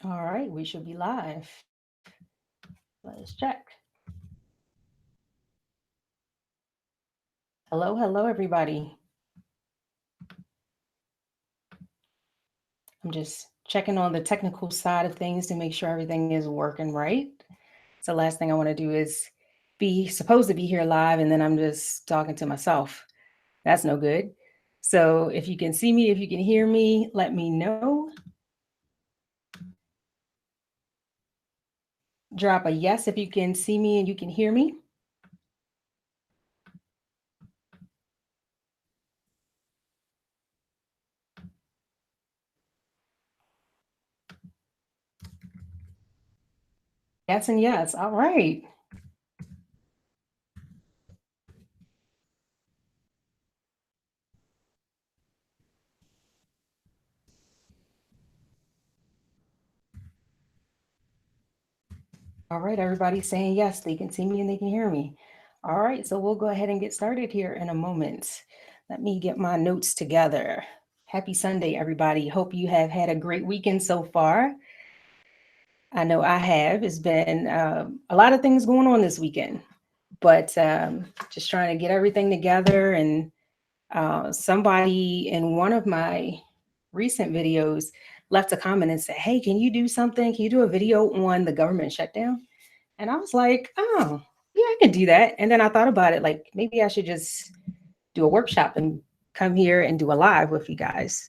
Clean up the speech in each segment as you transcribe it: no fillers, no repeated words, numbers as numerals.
All right, we should be live. Let's check. Hello, hello, everybody. I'm just checking on the technical side of things to make sure everything is working right. So, last thing I want to do is be supposed to be here live, and then I'm just talking to myself. That's no good. So, if you can see me, if you can hear me, let me know. Drop a yes if you can see me and you can hear me. Yes and yes. All right. All right, everybody's saying yes, they can see me and they can hear me. All right, so we'll go ahead and get started here in a moment. Let me get my notes together. Happy Sunday, everybody. Hope you have had a great weekend so far. I know I have. It's been a lot of things going on this weekend, but just trying to get everything together. And somebody in one of my recent videos left a comment and said, "Hey, can you do something? Can you do a video on the government shutdown?" And I was like, "Oh, yeah, I can do that." And then I thought about it, like maybe I should just do a workshop and come here and do a live with you guys.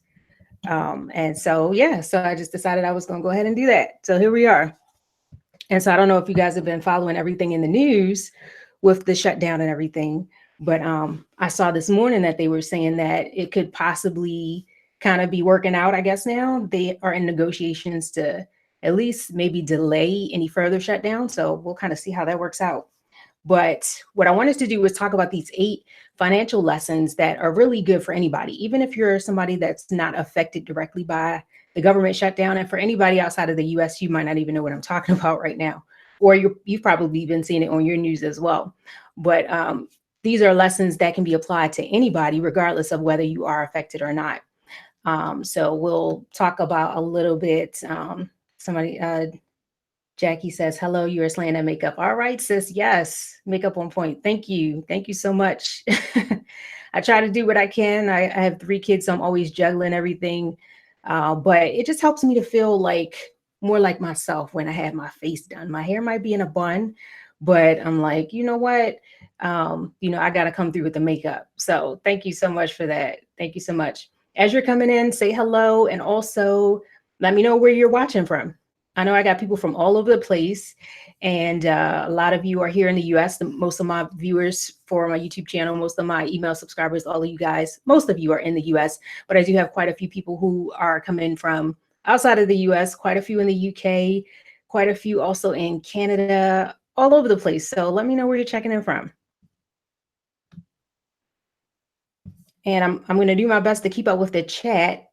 And so, yeah, so I just decided I was going to go ahead and do that. So here we are. And so I don't know if you guys have been following everything in the news with the shutdown and everything, but I saw this morning that they were saying that it could possibly kind of be working out. I guess now they are in negotiations to at least maybe delay any further shutdown. So we'll kind of see how that works out. But what I wanted to do was talk about these 8 financial lessons that are really good for anybody, even if you're somebody that's not affected directly by the government shutdown. And for anybody outside of the US, you might not even know what I'm talking about right now, or you've probably been seeing it on your news as well. But these are lessons that can be applied to anybody, regardless of whether you are affected or not. So we'll talk about a little bit. Somebody, Jackie says, "Hello, you are slaying at makeup." All right, sis. Yes, makeup on point. Thank you. Thank you so much. I try to do what I can. I have 3 kids, so I'm always juggling everything. But it just helps me to feel like more like myself when I have my face done. My hair might be in a bun, but I'm like, you know what? I got to come through with the makeup. So thank you so much for that. Thank you so much. As you're coming in, say hello and also let me know where you're watching from. I know I got people from all over the place, and a lot of you are here in the US. Most of my viewers for my YouTube channel, most of my email subscribers, all of you guys, most of you are in the US, but I do have quite a few people who are coming from outside of the US, quite a few in the UK, quite a few also in Canada, all over the place. So let me know where you're checking in from. And I'm going to do my best to keep up with the chat.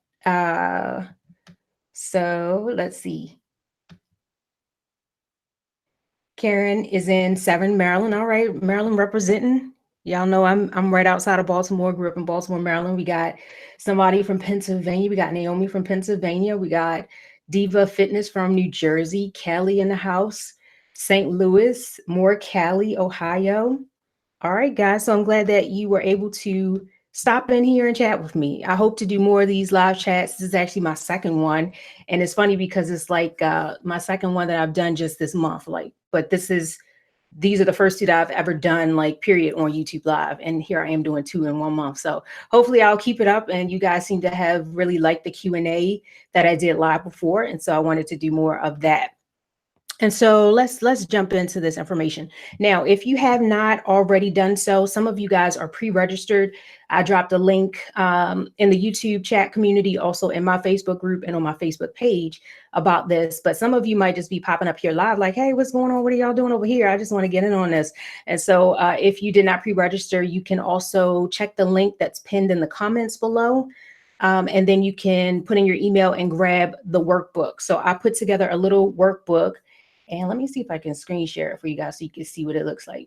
So let's see. Karen is in Severn, Maryland. All right, Maryland representing. Y'all know I'm right outside of Baltimore. Grew up in Baltimore, Maryland. We got somebody from Pennsylvania. We got Naomi from Pennsylvania. We got Diva Fitness from New Jersey. Kelly in the house. St. Louis. More Cali, Ohio. All right, guys. So I'm glad that you were able to stop in here and chat with me. I hope to do more of these live chats. This is actually my second one. And it's funny because it's like my second one that I've done just this month. But these are the first 2 that I've ever done, like, period, on YouTube Live. And here I am doing 2 in 1 month. So hopefully I'll keep it up. And you guys seem to have really liked the Q&A that I did live before. And so I wanted to do more of that. And so let's jump into this information. Now, if you have not already done so, some of you guys are pre-registered. I dropped a link in the YouTube chat community, also in my Facebook group and on my Facebook page about this. But some of you might just be popping up here live like, "Hey, what's going on? What are y'all doing over here? I just want to get in on this." And so if you did not pre-register, you can also check the link that's pinned in the comments below. And then you can put in your email and grab the workbook. So I put together a little workbook. And let me see if I can screen share it for you guys so you can see what it looks like.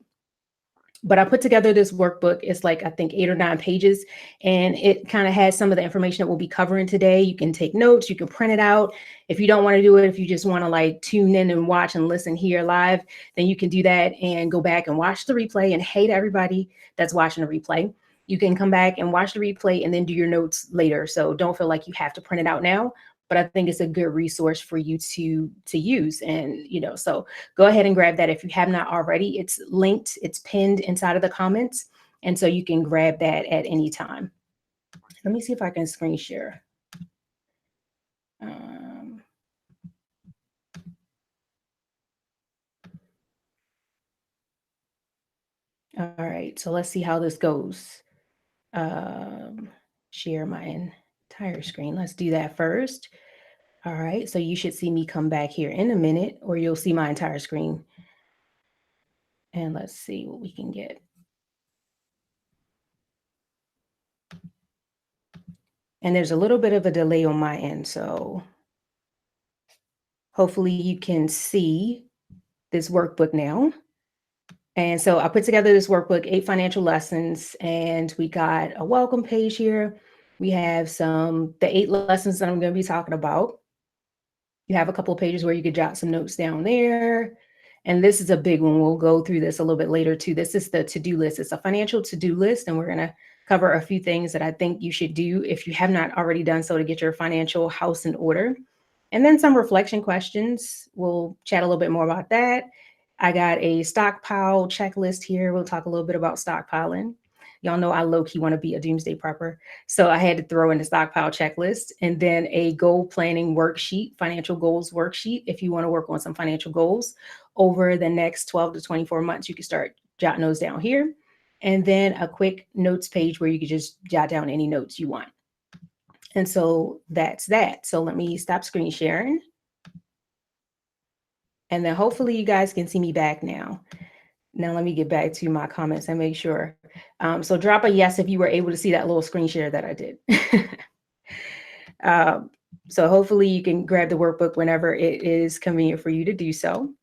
But I put together this workbook. It's like, I think 8 or 9 pages, and it kind of has some of the information that we'll be covering today. You can take notes, you can print it out. If you don't want to do it, if you just want to like tune in and watch and listen here live, then you can do that and go back and watch the replay. And hey to everybody that's watching the replay, you can come back and watch the replay and then do your notes later. So don't feel like you have to print it out now, but I think it's a good resource for you to use. And, so go ahead and grab that. If you have not already, it's linked, it's pinned inside of the comments. And so you can grab that at any time. Let me see if I can screen share. All right, so let's see how this goes. Share my entire screen. Let's do that first. All right, so you should see me come back here in a minute, or you'll see my entire screen. And let's see what we can get. And there's a little bit of a delay on my end, so hopefully you can see this workbook now. And so I put together this workbook, 8 financial lessons, and we got a welcome page here. We have the 8 lessons that I'm going to be talking about. You have a couple of pages where you could jot some notes down there. And this is a big one. We'll go through this a little bit later too. This is the to-do list. It's a financial to-do list, and we're going to cover a few things that I think you should do if you have not already done so to get your financial house in order. And then some reflection questions. We'll chat a little bit more about that. I got a stockpile checklist here. We'll talk a little bit about stockpiling. Y'all know I low-key want to be a doomsday prepper. So I had to throw in the stockpile checklist, and then a goal planning worksheet, financial goals worksheet. If you want to work on some financial goals over the next 12 to 24 months, you can start jotting those down here. And then a quick notes page where you can just jot down any notes you want. And so that's that. So let me stop screen sharing. And then hopefully you guys can see me back now. Now let me get back to my comments and make sure. So drop a yes if you were able to see that little screen share that I did. So hopefully you can grab the workbook whenever it is convenient for you to do so.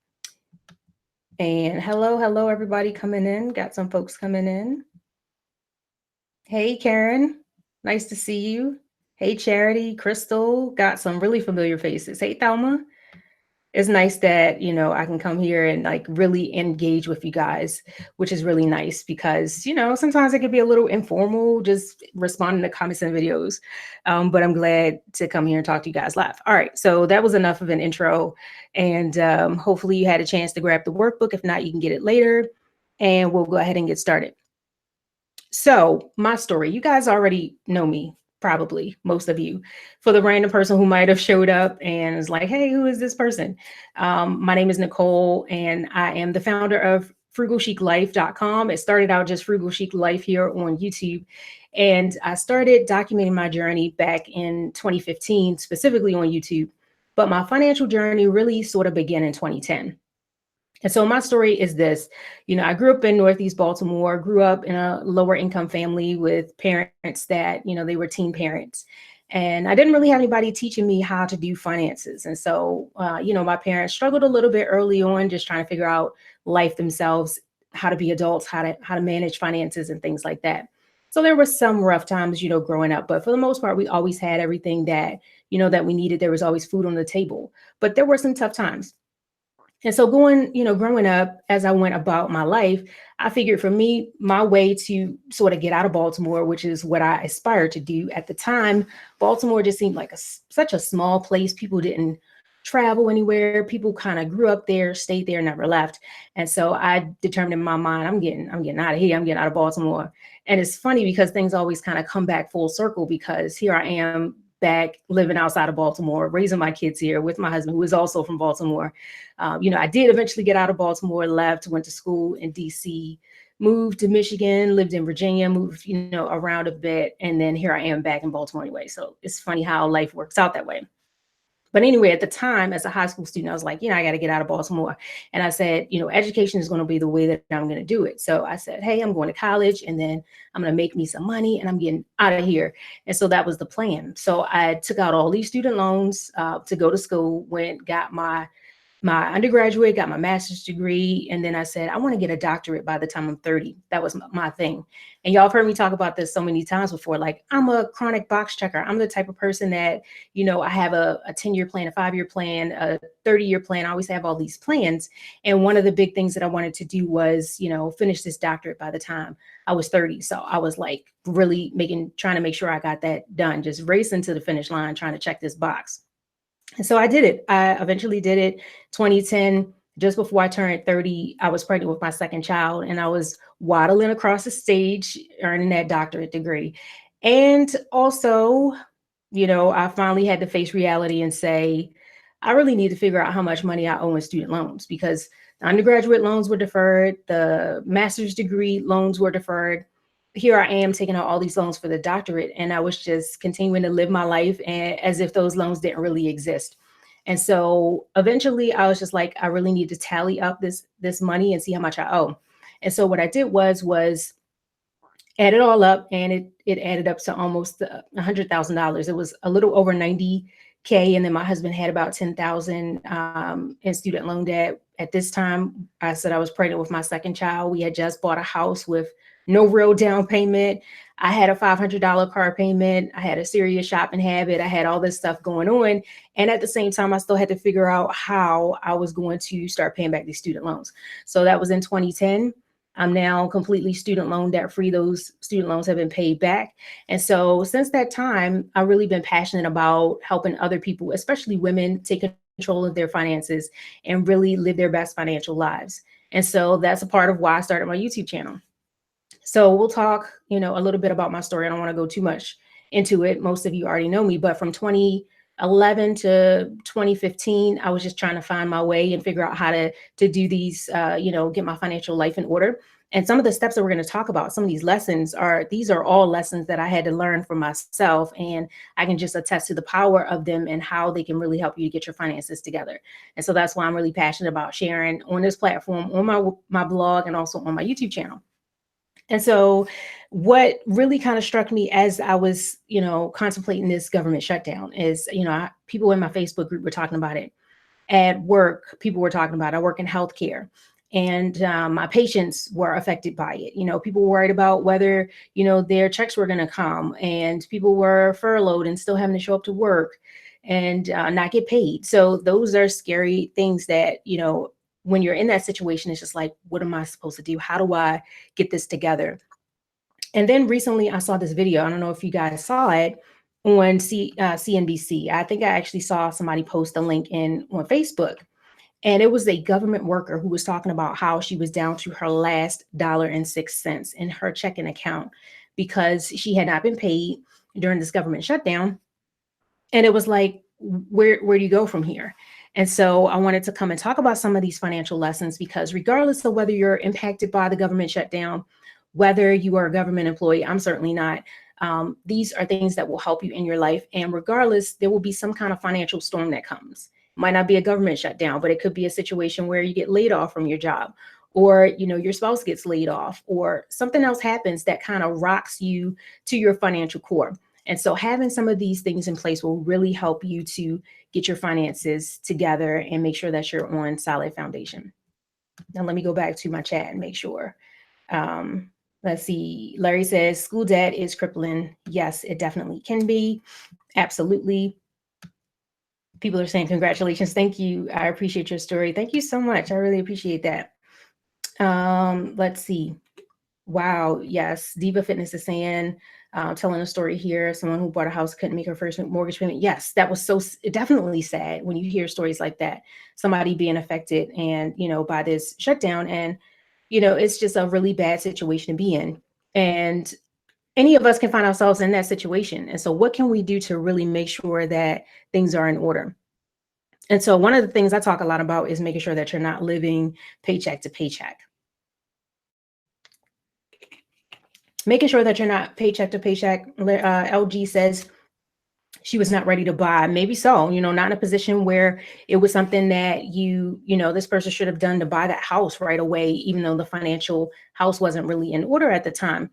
And hello, everybody coming in. Got some folks coming in. Hey, Karen, nice to see you. Hey, Charity, Crystal, got some really familiar faces. Hey, Thelma. It's nice that, I can come here and like really engage with you guys, which is really nice because, sometimes it could be a little informal, just responding to comments and videos. But I'm glad to come here and talk to you guys live. All right. So that was enough of an intro, and hopefully you had a chance to grab the workbook. If not, you can get it later, and we'll go ahead and get started. So my story, you guys already know me. Probably most of you. For the random person who might have showed up and is like, hey, who is this person? My name is Nicole, and I am the founder of frugalchiclife.com. It started out just Frugal Chic Life here on YouTube. And I started documenting my journey back in 2015, specifically on YouTube. But my financial journey really sort of began in 2010. And so my story is this, I grew up in Northeast Baltimore, grew up in a lower income family with parents that, they were teen parents. And I didn't really have anybody teaching me how to do finances. And so, my parents struggled a little bit early on, just trying to figure out life themselves, how to be adults, how to manage finances and things like that. So there were some rough times, growing up, but for the most part, we always had everything that, that we needed. There was always food on the table, but there were some tough times. And so growing up, as I went about my life, I figured for me, my way to sort of get out of Baltimore, which is what I aspired to do at the time, Baltimore just seemed like such a small place. People didn't travel anywhere. People kind of grew up there, stayed there, never left. And so I determined in my mind, I'm getting out of here. I'm getting out of Baltimore. And it's funny because things always kind of come back full circle, because here I am back living outside of Baltimore, raising my kids here with my husband, who is also from Baltimore. I did eventually get out of Baltimore, left, went to school in DC, moved to Michigan, lived in Virginia, moved, around a bit. And then here I am back in Baltimore anyway. So it's funny how life works out that way. But anyway, at the time, as a high school student, I was like, I got to get out of Baltimore. And I said, education is going to be the way that I'm going to do it. So I said, hey, I'm going to college, and then I'm going to make me some money, and I'm getting out of here. And so that was the plan. So I took out all these student loans to go to school, got my my undergraduate, got my master's degree, and then I said, I want to get a doctorate by the time I'm 30. That was my thing. And y'all have heard me talk about this so many times before. Like, I'm a chronic box checker. I'm the type of person that, I have a 10-year plan, a 5-year plan, a 30-year plan. I always have all these plans. And one of the big things that I wanted to do was, finish this doctorate by the time I was 30. So I was like really trying to make sure I got that done, just racing to the finish line, trying to check this box. And so I did it. I eventually did it. 2010, just before I turned 30, I was pregnant with my second child, and I was waddling across the stage earning that doctorate degree. And also, I finally had to face reality and say, I really need to figure out how much money I owe in student loans, because the undergraduate loans were deferred, the master's degree loans were deferred. Here I am taking out all these loans for the doctorate, and I was just continuing to live my life as if those loans didn't really exist. And so eventually I was just like, I really need to tally up this money and see how much I owe. And so what I did was add it all up, and it added up to almost $100,000. It was a little over 90K, and then my husband had about 10,000 in student loan debt. At this time, I said I was pregnant with my second child. We had just bought a house with no real down payment. I had a $500 car payment. I had a serious shopping habit. I had all this stuff going on. And at the same time, I still had to figure out how I was going to start paying back these student loans. So that was in 2010. I'm now completely student loan debt free. Those student loans have been paid back. And so since that time, I've really been passionate about helping other people, especially women, take control of their finances and really live their best financial lives. And so that's a part of why I started my YouTube channel. So we'll talk, a little bit about my story. I don't want to go too much into it. Most of you already know me, but from 2011 to 2015, I was just trying to find my way and figure out how to do these, get my financial life in order. And some of the steps that we're going to talk about, some of these lessons these are all lessons that I had to learn for myself. And I can just attest to the power of them and how they can really help you to get your finances together. And so that's why I'm really passionate about sharing on this platform, on my blog, and also on my YouTube channel. And so what really kind of struck me as I was, contemplating this government shutdown is, people in my Facebook group were talking about it. At work, people were talking about it. I work in healthcare, and my patients were affected by it. People were worried about whether, their checks were going to come, and people were furloughed and still having to show up to work and not get paid. So those are scary things that, when you're in that situation, it's just like, what am I supposed to do? How do I get this together? And then recently I saw this video. I don't know if you guys saw it on CNBC. I think I actually saw somebody post a link on Facebook. And it was a government worker who was talking about how she was down to her last $1.06 in her checking account because she had not been paid during this government shutdown. And it was like, where do you go from here? And so I wanted to come and talk about some of these financial lessons, because regardless of whether you're impacted by the government shutdown, whether you are a government employee, I'm certainly not. These are things that will help you in your life. And regardless, there will be some kind of financial storm that comes. Might not be a government shutdown, but it could be a situation where you get laid off from your job, or, your spouse gets laid off, or something else happens that kind of rocks you to your financial core. And so having some of these things in place will really help you to get your finances together and make sure that you're on solid foundation. Now, let me go back to my chat and make sure. Let's see. Larry says, school debt is crippling. Yes, it definitely can be. Absolutely. People are saying, congratulations. Thank you. I appreciate your story. Thank you so much. I really appreciate that. Let's see. Wow. Yes. Diva Fitness is saying, telling a story here. Someone who bought a house couldn't make her first mortgage payment. Yes, that was so definitely sad when you hear stories like that. Somebody being affected and, by this shutdown. And, it's just a really bad situation to be in. And any of us can find ourselves in that situation. And so what can we do to really make sure that things are in order? And so one of the things I talk a lot about is making sure that you're not living paycheck to paycheck. Making sure that you're not paycheck to paycheck. LG says she was not ready to buy. Maybe so, not in a position where it was something that this person should have done to buy that house right away, even though the financial house wasn't really in order at the time.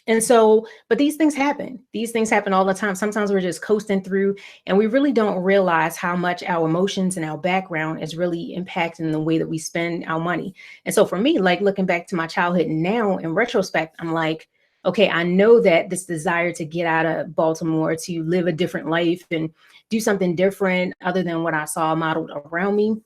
And so, but these things happen. These things happen all the time. Sometimes we're just coasting through and we really don't realize how much our emotions and our background is really impacting the way that we spend our money. And so for me, like looking back to my childhood now in retrospect, I'm like, okay, I know that this desire to get out of Baltimore, to live a different life and do something different other than what I saw modeled around me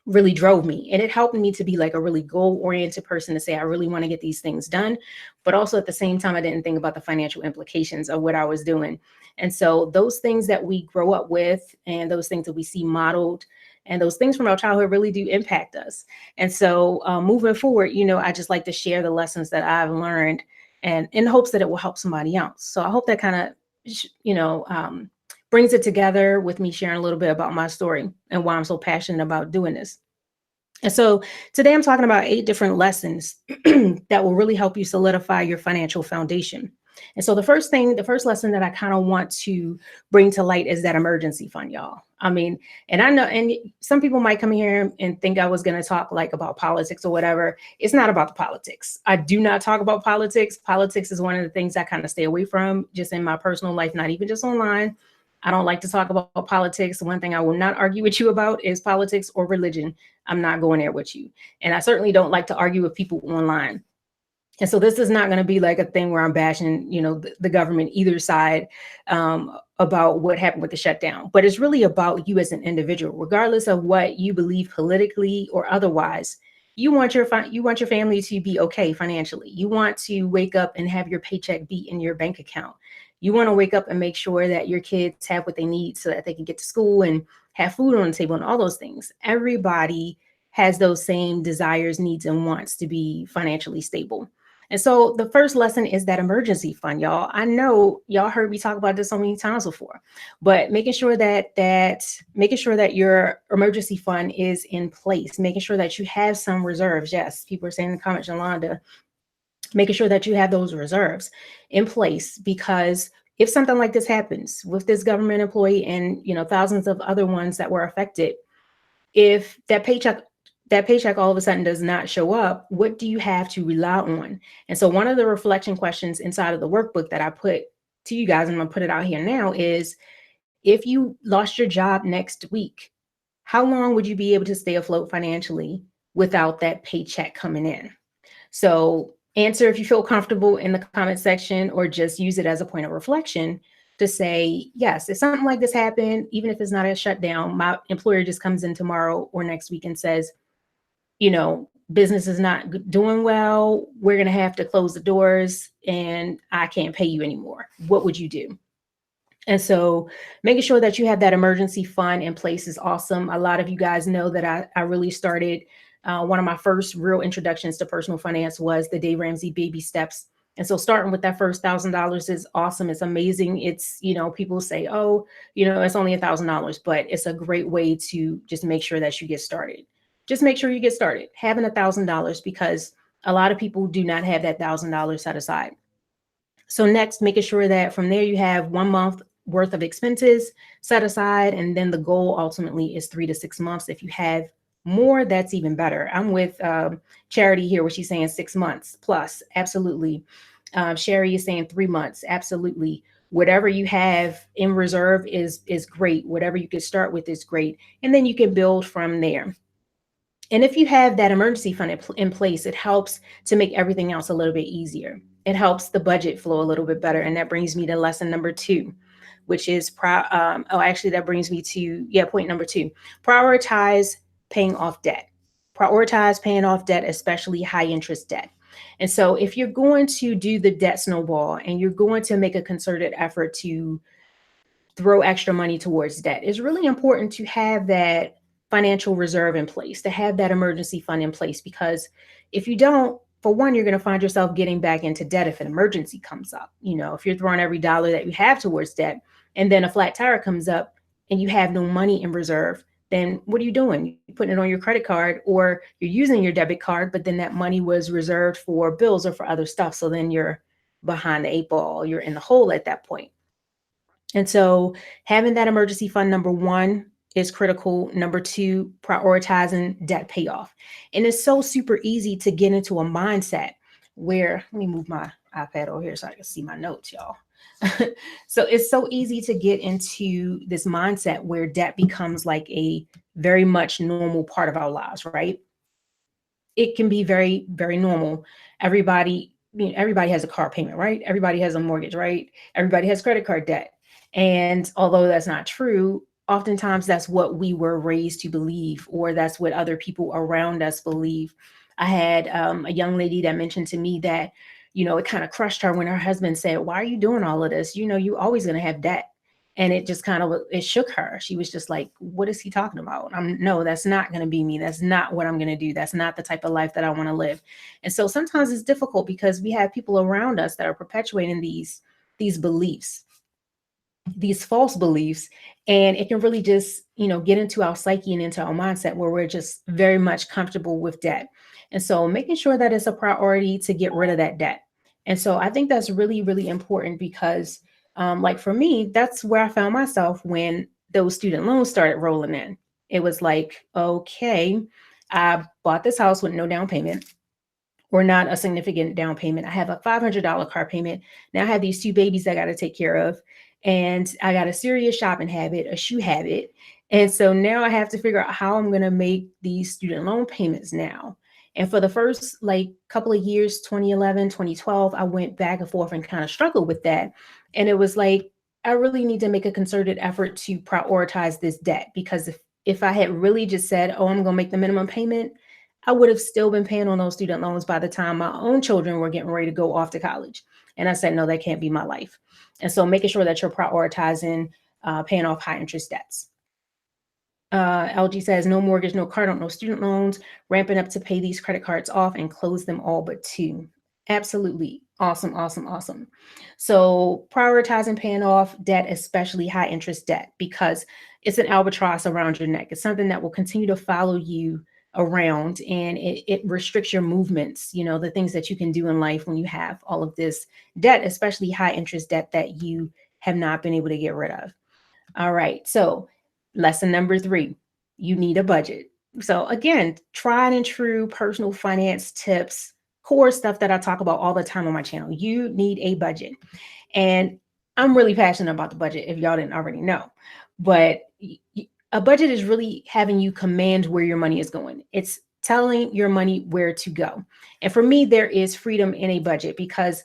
really drove me. And it helped me to be like a really goal oriented person to say, I really want to get these things done. But also at the same time, I didn't think about the financial implications of what I was doing. And so those things that we grow up with and those things that we see modeled and those things from our childhood really do impact us. And so moving forward, I just like to share the lessons that I've learned and in hopes that it will help somebody else. So I hope that kind of, brings it together with me sharing a little bit about my story and why I'm so passionate about doing this. And so today I'm talking about 8 different lessons that will really help you solidify your financial foundation. And so the first lesson that I kind of want to bring to light is that emergency fund, y'all. I mean, and I know, and some people might come here and think I was going to talk like about politics or whatever. It's not about the politics. I do not talk about politics. Politics is one of the things I kind of stay away from just in my personal life, not even just online. I don't like to talk about politics. One thing I will not argue with you about is politics or religion. I'm not going there with you. And I certainly don't like to argue with people online. And so this is not going to be like a thing where I'm bashing, the government, either side, about what happened with the shutdown. But it's really about you as an individual, regardless of what you believe politically or otherwise. You want your family to be okay financially. You want to wake up and have your paycheck be in your bank account. You want to wake up and make sure that your kids have what they need so that they can get to school and have food on the table and all those things. Everybody has those same desires, needs, and wants to be financially stable. And so the first lesson is that emergency fund, y'all. I know y'all heard me talk about this so many times before, but making sure that your emergency fund is in place, making sure that you have some reserves. Yes, people are saying in the comments, Yolanda, making sure that you have those reserves in place, because if something like this happens with this government employee and thousands of other ones that were affected, if that paycheck all of a sudden does not show up, what do you have to rely on? And so one of the reflection questions inside of the workbook that I put to you guys, and I'm gonna put it out here now, is if you lost your job next week, how long would you be able to stay afloat financially without that paycheck coming in? So answer if you feel comfortable in the comment section, or just use it as a point of reflection to say, yes, if something like this happened, even if it's not a shutdown, my employer just comes in tomorrow or next week and says, business is not doing well, we're going to have to close the doors and I can't pay you anymore. What would you do? And so making sure that you have that emergency fund in place is awesome. A lot of you guys know that I really started, one of my first real introductions to personal finance was the Dave Ramsey baby steps. And so starting with that first $1,000 is awesome. It's amazing. It's, people say, oh, it's only $1,000, but it's a great way to just make sure that you get started. Just make sure you get started having $1,000, because a lot of people do not have that $1,000 set aside. So next, making sure that from there you have 1 month worth of expenses set aside. And then the goal ultimately is 3 to 6 months. If you have more, that's even better. I'm with Charity here, where she's saying 6 months plus. Absolutely. Sherry is saying 3 months. Absolutely. Whatever you have in reserve is great. Whatever you can start with is great. And then you can build from there. And if you have that emergency fund in place, it helps to make everything else a little bit easier. It helps the budget flow a little bit better. And that brings me to lesson number 2, which is, that brings me to, point number 2, prioritize paying off debt. Prioritize paying off debt, especially high interest debt. And so if you're going to do the debt snowball and you're going to make a concerted effort to throw extra money towards debt, it's really important to have that financial reserve in place, to have that emergency fund in place, because if you don't, for one, you're going to find yourself getting back into debt if an emergency comes up. If you're throwing every dollar that you have towards debt and then a flat tire comes up and you have no money in reserve, then what are you doing? You're putting it on your credit card, or you're using your debit card, but then that money was reserved for bills or for other stuff. So then you're behind the 8 ball, you're in the hole at that point. And so having that emergency fund, number 1, is critical. Number 2, prioritizing debt payoff. And it's so super easy to get into a mindset where, let me move my iPad over here so I can see my notes, y'all. So it's so easy to get into this mindset where debt becomes like a very much normal part of our lives, right? It can be very, very normal. Everybody has a car payment, right? Everybody has a mortgage, right? Everybody has credit card debt. And although that's not true, oftentimes that's what we were raised to believe, or that's what other people around us believe. I had a young lady that mentioned to me that, it kind of crushed her when her husband said, "Why are you doing all of this? You always going to have debt." And it just kind of, it shook her. She was just like, "What is he talking about? No, that's not going to be me. That's not what I'm going to do. That's not the type of life that I want to live." And so sometimes it's difficult because we have people around us that are perpetuating these beliefs, these false beliefs, and it can really just get into our psyche and into our mindset where we're just very much comfortable with debt. And so making sure that it's a priority to get rid of that debt. And so I think that's really, really important because like for me, that's where I found myself when those student loans started rolling in. It was like, okay, I bought this house with no down payment, or not a significant down payment. I have a $500 car payment. Now I have these two babies I got to take care of. And I got a serious shopping habit, a shoe habit. And so now I have to figure out how I'm going to make these student loan payments now. And for the first like couple of years, 2011, 2012, I went back and forth and kind of struggled with that. And it was like, I really need to make a concerted effort to prioritize this debt, because if I had really just said, "Oh, I'm going to make the minimum payment," I would have still been paying on those student loans by the time my own children were getting ready to go off to college. And I said, no, that can't be my life. And so making sure that you're prioritizing paying off high interest debts. LG says, "No mortgage, no car note, no student loans, ramping up to pay these credit cards off and close them all but two." Absolutely. Awesome, awesome, awesome. So prioritizing paying off debt, especially high interest debt, because it's an albatross around your neck. It's something that will continue to follow you around, and it restricts your movements, the things that you can do in life when you have all of this debt, especially high interest debt that you have not been able to get rid of. All right. So lesson number 3, you need a budget. So again, tried and true personal finance tips, core stuff that I talk about all the time on my channel. You need a budget. And I'm really passionate about the budget, if y'all didn't already know. But a budget is really having you command where your money is going. It's telling your money where to go. And for me, there is freedom in a budget because,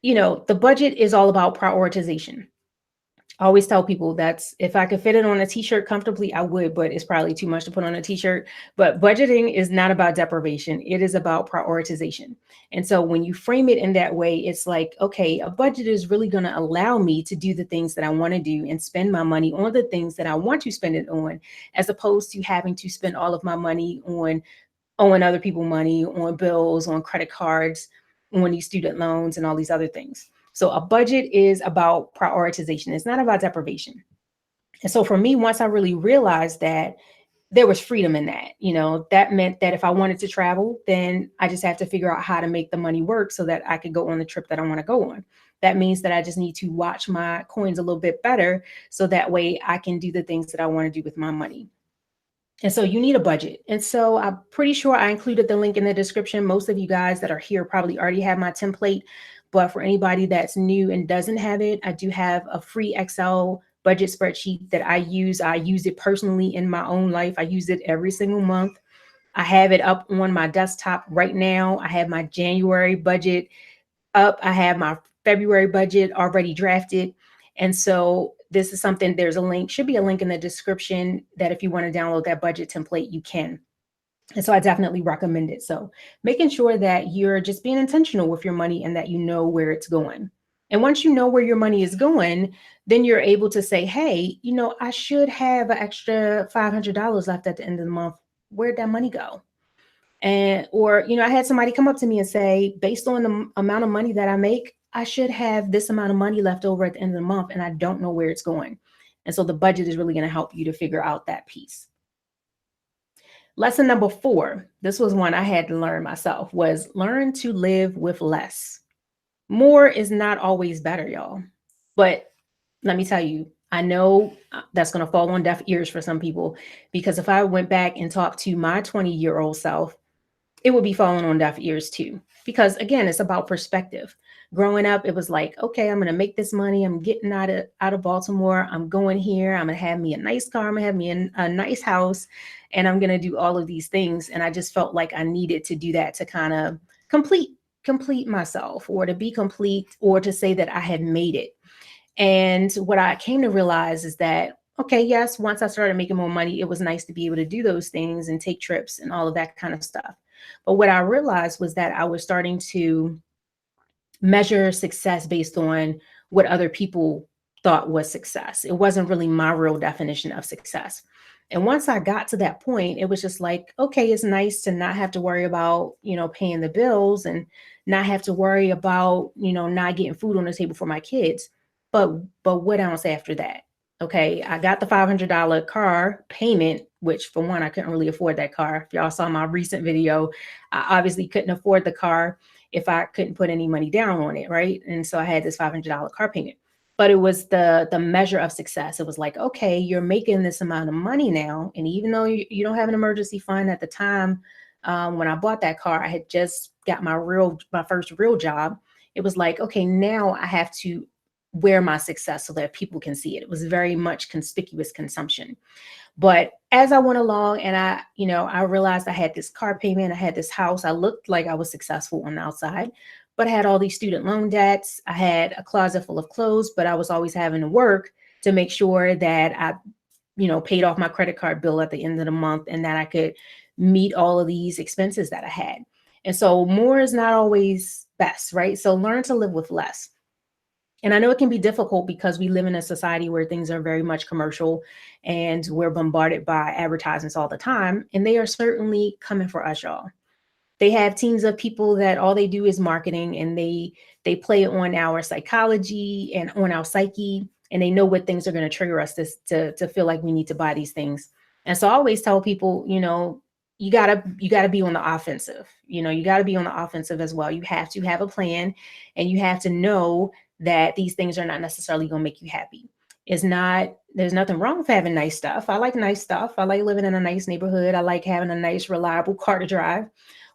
the budget is all about prioritization. I always tell people that's, if I could fit it on a t-shirt comfortably, I would, but it's probably too much to put on a t-shirt. But budgeting is not about deprivation. It is about prioritization. And so when you frame it in that way, it's like, okay, a budget is really going to allow me to do the things that I want to do and spend my money on the things that I want to spend it on, as opposed to having to spend all of my money on owing other people money, on bills, on credit cards, on these student loans and all these other things. So a budget is about prioritization. It's not about deprivation. And so for me, once I really realized that there was freedom in that, that meant that if I wanted to travel, then I just have to figure out how to make the money work so that I could go on the trip that I want to go on. That means that I just need to watch my coins a little bit better so that way I can do the things that I want to do with my money. And so you need a budget. And so I'm pretty sure I included the link in the description. Most of you guys that are here probably already have my template. But for anybody that's new and doesn't have it, I do have a free Excel budget spreadsheet that I use. I use it personally in my own life. I use it every single month. I have it up on my desktop right now. I have my January budget up. I have my February budget already drafted. And so this is something, there's a link, should be a link in the description, that if you want to download that budget template, you can. And so I definitely recommend it. So making sure that you're just being intentional with your money and that you know where it's going. And once you know where your money is going, then you're able to say, hey, I should have an extra $500 left at the end of the month. Where'd that money go? Or I had somebody come up to me and say, based on the amount of money that I make, I should have this amount of money left over at the end of the month, and I don't know where it's going. And so the budget is really going to help you to figure out that piece. Lesson number 4, this was one I had to learn myself, was learn to live with less. More is not always better, y'all. But let me tell you, I know that's going to fall on deaf ears for some people, because if I went back and talked to my 20-year-old self, it would be falling on deaf ears too. Because again, it's about perspective. Growing up, it was like, okay, I'm going to make this money. I'm getting out of Baltimore. I'm going here. I'm going to have me a nice car. I'm going to have me a nice house, and I'm going to do all of these things. And I just felt like I needed to do that to kind of complete myself, or to be complete, or to say that I had made it. And what I came to realize is that, okay, yes, once I started making more money, it was nice to be able to do those things and take trips and all of that kind of stuff. But what I realized was that I was starting to measure success based on what other people thought was success. It wasn't really my real definition of success. And once I got to that point, it was just like, okay, it's nice to not have to worry about, paying the bills, and not have to worry about, not getting food on the table for my kids. But what else after that? Okay, I got the $500 car payment, which for one, I couldn't really afford that car. If y'all saw my recent video, I obviously couldn't afford the car if I couldn't put any money down on it, right? And so I had this $500 car payment. But it was the measure of success. It was like, okay, you're making this amount of money now, and even though you don't have an emergency fund at the time, when I bought that car, I had just got my first real job. It was like, okay, now I have to wear my success so that people can see it. It was very much conspicuous consumption. But as I went along, and I realized I had this car payment, I had this house, I looked like I was successful on the outside, but I had all these student loan debts. I had a closet full of clothes, but I was always having to work to make sure that I, paid off my credit card bill at the end of the month, and that I could meet all of these expenses that I had. And so more is not always best, right? So learn to live with less. And I know it can be difficult because we live in a society where things are very much commercial, and we're bombarded by advertisements all the time. And they are certainly coming for us, y'all. They have teams of people that all they do is marketing, and they play on our psychology and on our psyche, and they know what things are going to trigger us to feel like we need to buy these things. And so I always tell people, you gotta be on the offensive. You gotta be on the offensive as well. You have to have a plan, and you have to know that these things are not necessarily going to make you happy. There's nothing wrong with having nice stuff. I like nice stuff. I like living in a nice neighborhood. I like having a nice, reliable car to drive.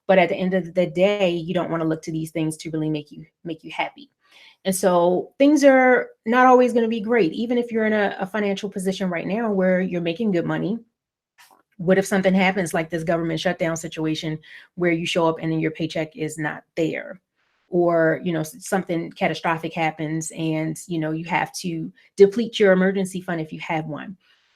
But at the end of the day, you don't want to look to these things to really make you happy. And so things are not always going to be great. Even if you're in a financial position right now where you're making good money, what if something happens like this government shutdown situation, where you show up and then your paycheck is not there? Or, something catastrophic happens, and, you have to deplete your emergency fund if you have one.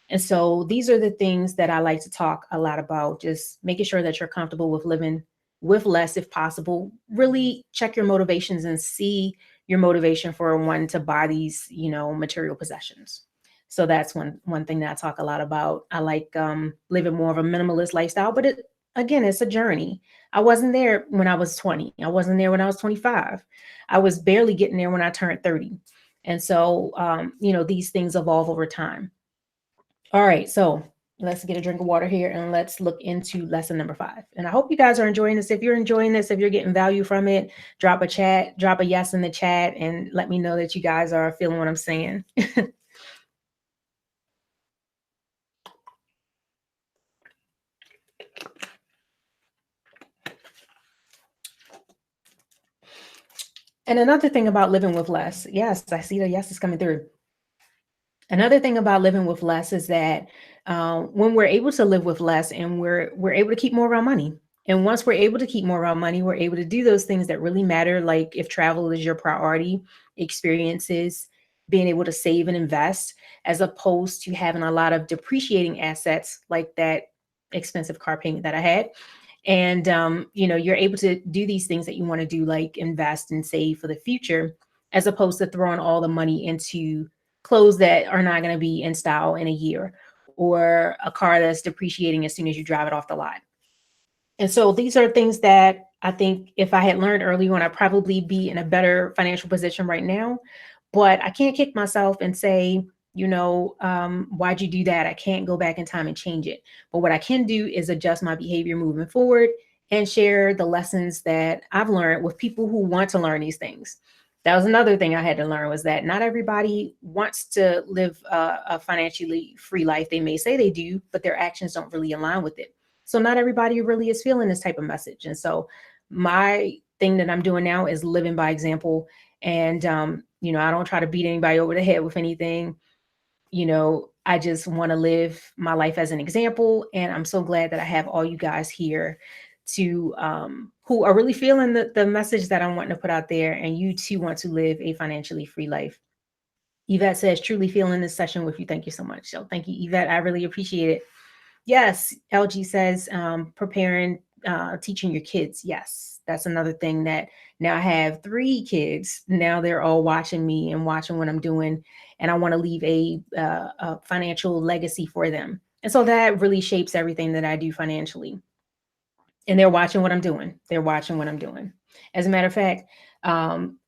And so these are the things that I like to talk a lot about, just making sure that you're comfortable with living with less if possible. Really check your motivations and see your motivation for one to buy these, material possessions. So that's one thing that I talk a lot about. I like living more of a minimalist lifestyle, but again, it's a journey. I wasn't there when I was 20. I wasn't there when I was 25. I was barely getting there when I turned 30. And so, these things evolve over time. All right, so let's get a drink of water here, and let's look into lesson number 5. And I hope you guys are enjoying this. If you're enjoying this, if you're getting value from it, drop a yes in the chat, and let me know that you guys are feeling what I'm saying. And another thing about living with less, yes, I see the yes is coming through. Another thing about living with less is that when we're able to live with less, and we're able to keep more of our money. And once we're able to keep more of our money, we're able to do those things that really matter. Like if travel is your priority, experiences, being able to save and invest, as opposed to having a lot of depreciating assets like that expensive car payment that I had. And you're able to do these things that you want to do, like invest and save for the future, as opposed to throwing all the money into clothes that are not going to be in style in a year, or a car that's depreciating as soon as you drive it off the lot. And so these are things that I think if I had learned early on, I'd probably be in a better financial position right now. But I can't kick myself and say, why'd you do that? I can't go back in time and change it. But what I can do is adjust my behavior moving forward, and share the lessons that I've learned with people who want to learn these things. That was another thing I had to learn, was that not everybody wants to live a financially free life. They may say they do, but their actions don't really align with it. So not everybody really is feeling this type of message. And so my thing that I'm doing now is living by example, And, I don't try to beat anybody over the head with anything. I just want to live my life as an example. And I'm so glad that I have all you guys here to who are really feeling the message that I'm wanting to put out there. And you too want to live a financially free life. Yvette says, truly feeling this session with you. Thank you so much. So thank you, Yvette. I really appreciate it. Yes, LG says, preparing, teaching your kids. Yes, that's another thing that now I have 3 kids. Now they're all watching me and watching what I'm doing. And I want to leave a financial legacy for them. And so that really shapes everything that I do financially. And they're watching what I'm doing. They're watching what I'm doing. As a matter of fact,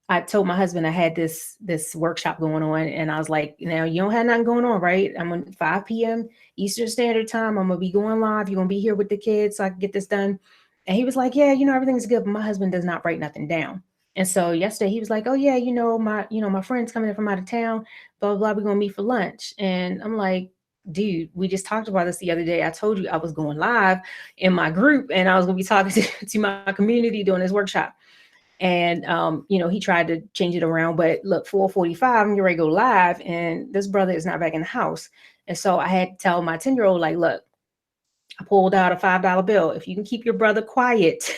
I told my husband I had this workshop going on, and I was like, "Now you don't have nothing going on, right? I'm on 5 p.m. Eastern Standard Time. I'm gonna be going live. You're gonna be here with the kids, so I can get this done." And he was like, "Yeah, everything's good," but my husband does not write nothing down. And so yesterday he was like, "Oh yeah, my friend's coming in from out of town. Blah blah blah. We're gonna meet for lunch." And I'm like, "Dude, we just talked about this the other day. I told you I was going live in my group, and I was going to be talking to my community doing this workshop." And he tried to change it around, but look, 4:45, I'm getting ready to go live, and this brother is not back in the house. And so I had to tell my 10-year-old, like, look, I pulled out a $5 bill. If you can keep your brother quiet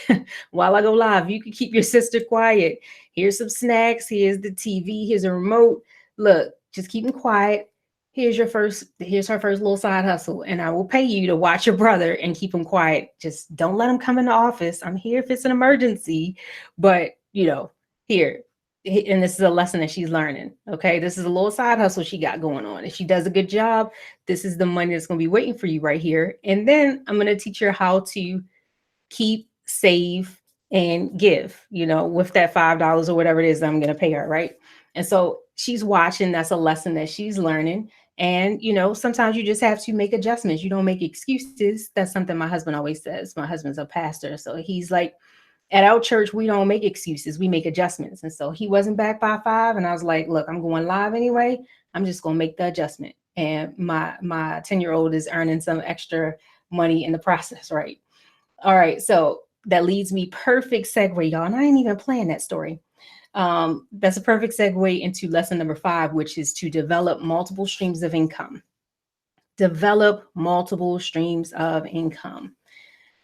while I go live, you can keep your sister quiet. Here's some snacks. Here's the TV. Here's a remote. Look, just keep him quiet. Here's her first little side hustle. And I will pay you to watch your brother and keep him quiet. Just don't let him come in the office. I'm here if it's an emergency. But, here. And this is a lesson that she's learning. Okay. This is a little side hustle she got going on. If she does a good job, this is the money that's going to be waiting for you right here. And then I'm going to teach her how to keep, save, and give, with that $5 or whatever it is that I'm going to pay her. Right. And so she's watching. That's a lesson that she's learning. And, sometimes you just have to make adjustments. You don't make excuses. That's something my husband always says. My husband's a pastor. So he's like, at our church, we don't make excuses. We make adjustments. And so he wasn't back by 5. And I was like, look, I'm going live anyway. I'm just going to make the adjustment. And my 10-year-old is earning some extra money in the process, right? All right. So that leads me perfect segue, y'all. And I ain't even playing that story. That's a perfect segue into lesson number 5, which is to develop multiple streams of income. Develop multiple streams of income.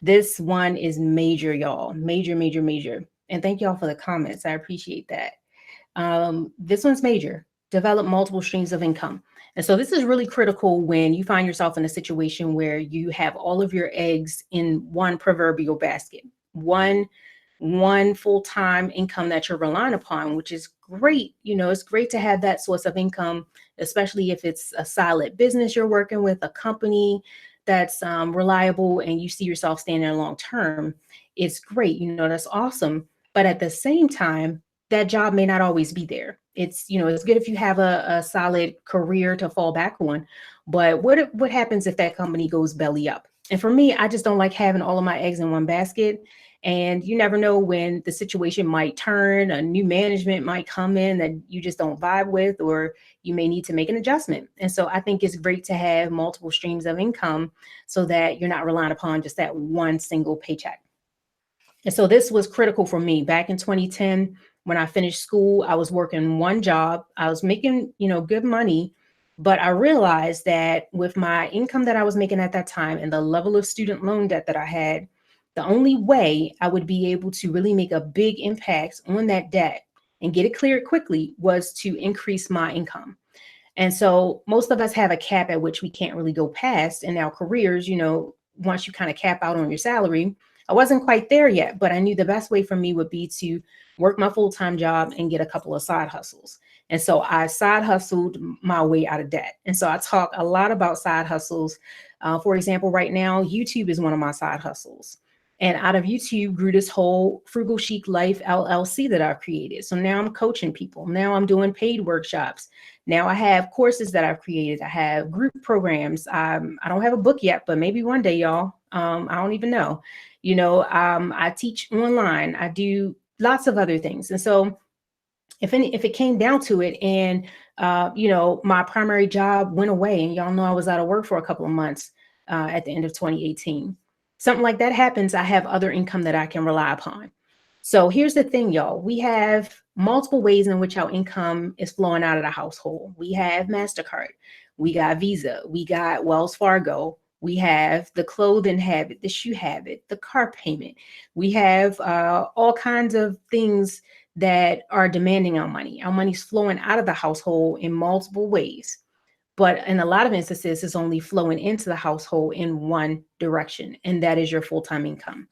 This one is major, y'all. Major, major, major. And thank y'all for the comments. I appreciate that. This one's major. Develop multiple streams of income. And so this is really critical when you find yourself in a situation where you have all of your eggs in one proverbial basket, one full-time income that you're relying upon, which is great. It's great to have that source of income, especially if it's a solid business you're working with, a company that's reliable, and you see yourself staying there long term. It's great. That's awesome. But at the same time, that job may not always be there. It's good if you have a solid career to fall back on. But what happens if that company goes belly up? And for me, I just don't like having all of my eggs in one basket. And you never know when the situation might turn, a new management might come in that you just don't vibe with, or you may need to make an adjustment. And so I think it's great to have multiple streams of income so that you're not relying upon just that one single paycheck. And so this was critical for me back in 2010. When I finished school, I was working one job. I was making, good money, but I realized that with my income that I was making at that time and the level of student loan debt that I had, the only way I would be able to really make a big impact on that debt and get it cleared quickly was to increase my income. And so most of us have a cap at which we can't really go past in our careers. Once you kind of cap out on your salary, I wasn't quite there yet, but I knew the best way for me would be to work my full-time job and get a couple of side hustles. And so I side hustled my way out of debt. And so I talk a lot about side hustles. For example, right now, YouTube is one of my side hustles. And out of YouTube grew this whole Frugal Chic Life LLC that I've created. So now I'm coaching people. Now I'm doing paid workshops. Now I have courses that I've created. I have group programs. I don't have a book yet, but maybe one day, y'all. I don't even know. I teach online. I do lots of other things. And so if it came down to it and, my primary job went away and y'all know I was out of work for a couple of months at the end of 2018, something like that happens, I have other income that I can rely upon. So here's the thing, y'all. We have multiple ways in which our income is flowing out of the household. We have MasterCard, we got Visa, we got Wells Fargo, we have the clothing habit, the shoe habit, the car payment. We have all kinds of things that are demanding our money. Our money's flowing out of the household in multiple ways. But in a lot of instances, it's only flowing into the household in one direction, and that is your full-time income.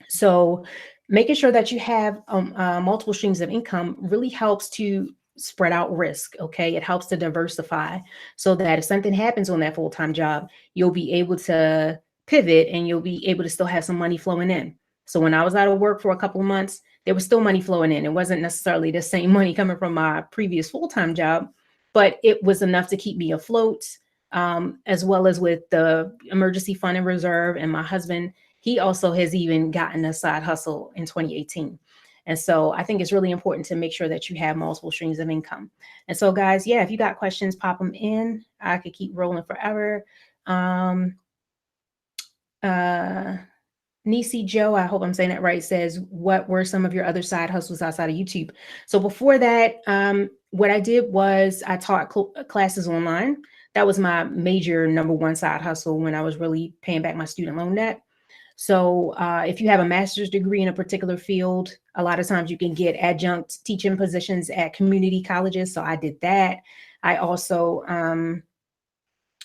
So making sure that you have multiple streams of income really helps to spread out risk. Okay. It helps to diversify so that if something happens on that full-time job, you'll be able to pivot and you'll be able to still have some money flowing in. So when I was out of work for a couple of months, there was still money flowing in. It wasn't necessarily the same money coming from my previous full-time job, but it was enough to keep me afloat, as well as with the emergency fund and reserve. And my husband, he also has even gotten a side hustle in 2018. And so I think it's really important to make sure that you have multiple streams of income. And so guys, yeah, if you got questions, pop them in. I could keep rolling forever. Nisi Joe, I hope I'm saying that right, says, what were some of your other side hustles outside of YouTube? So before that, what I did was I taught classes online. That was my major number one side hustle when I was really paying back my student loan debt. So if you have a master's degree in a particular field, a lot of times you can get adjunct teaching positions at community colleges. So I did that. I also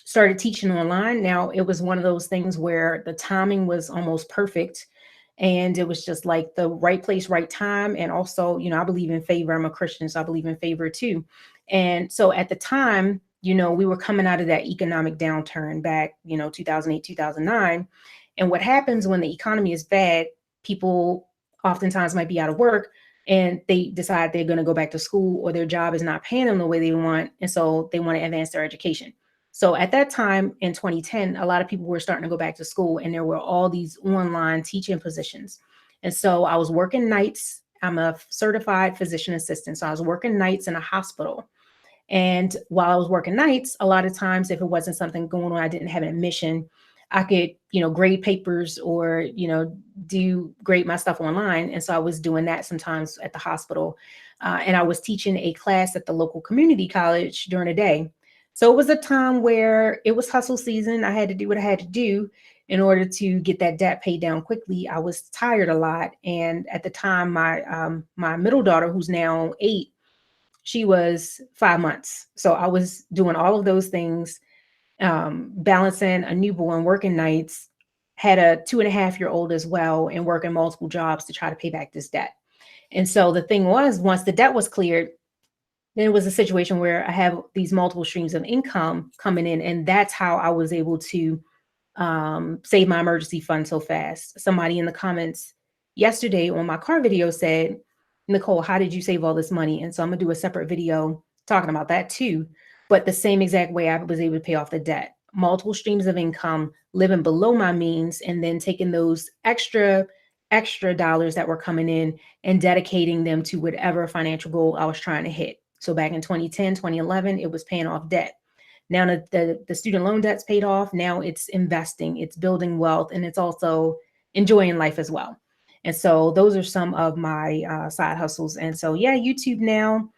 started teaching online. Now, it was one of those things where the timing was almost perfect. And it was just like the right place, right time. And also, I believe in favor. I'm a Christian, so I believe in favor too. And so at the time, we were coming out of that economic downturn back, 2008, 2009. And what happens when the economy is bad, people oftentimes might be out of work and they decide they're going to go back to school, or their job is not paying them the way they want. And so they want to advance their education. So at that time in 2010, a lot of people were starting to go back to school, and there were all these online teaching positions. And so I was working nights. I'm a certified physician assistant. So I was working nights in a hospital. And while I was working nights, a lot of times, if it wasn't something going on, I didn't have an admission, I could, grade papers or, grade my stuff online. And so I was doing that sometimes at the hospital. And I was teaching a class at the local community college during the day. So it was a time where it was hustle season. I had to do what I had to do in order to get that debt paid down quickly. I was tired a lot. And at the time, my middle daughter, who's now 8, she was 5 months. So I was doing all of those things, balancing a newborn, working nights, had a 2.5-year-old as well, and working multiple jobs to try to pay back this debt. And so the thing was, once the debt was cleared, then it was a situation where I have these multiple streams of income coming in. And that's how I was able to save my emergency fund so fast. Somebody in the comments yesterday on my car video said, Nicole, how did you save all this money? And so I'm gonna do a separate video talking about that too. But the same exact way I was able to pay off the debt, multiple streams of income, living below my means, and then taking those extra dollars that were coming in and dedicating them to whatever financial goal I was trying to hit. So back in 2010, 2011, it was paying off debt. Now that the student loan debt's paid off, now it's investing, it's building wealth, and it's also enjoying life as well. And so those are some of my side hustles. And so, yeah, YouTube now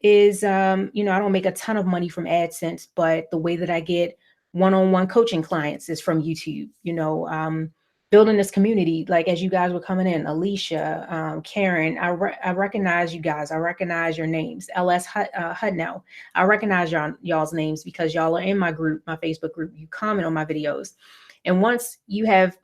is, I don't make a ton of money from AdSense, but the way that I get one-on-one coaching clients is from YouTube, building this community. Like as you guys were coming in, Alicia, Karen, I recognize you guys. I recognize your names. LS Hudnell. I recognize y'all's names because y'all are in my group, my Facebook group. You comment on my videos. And once you have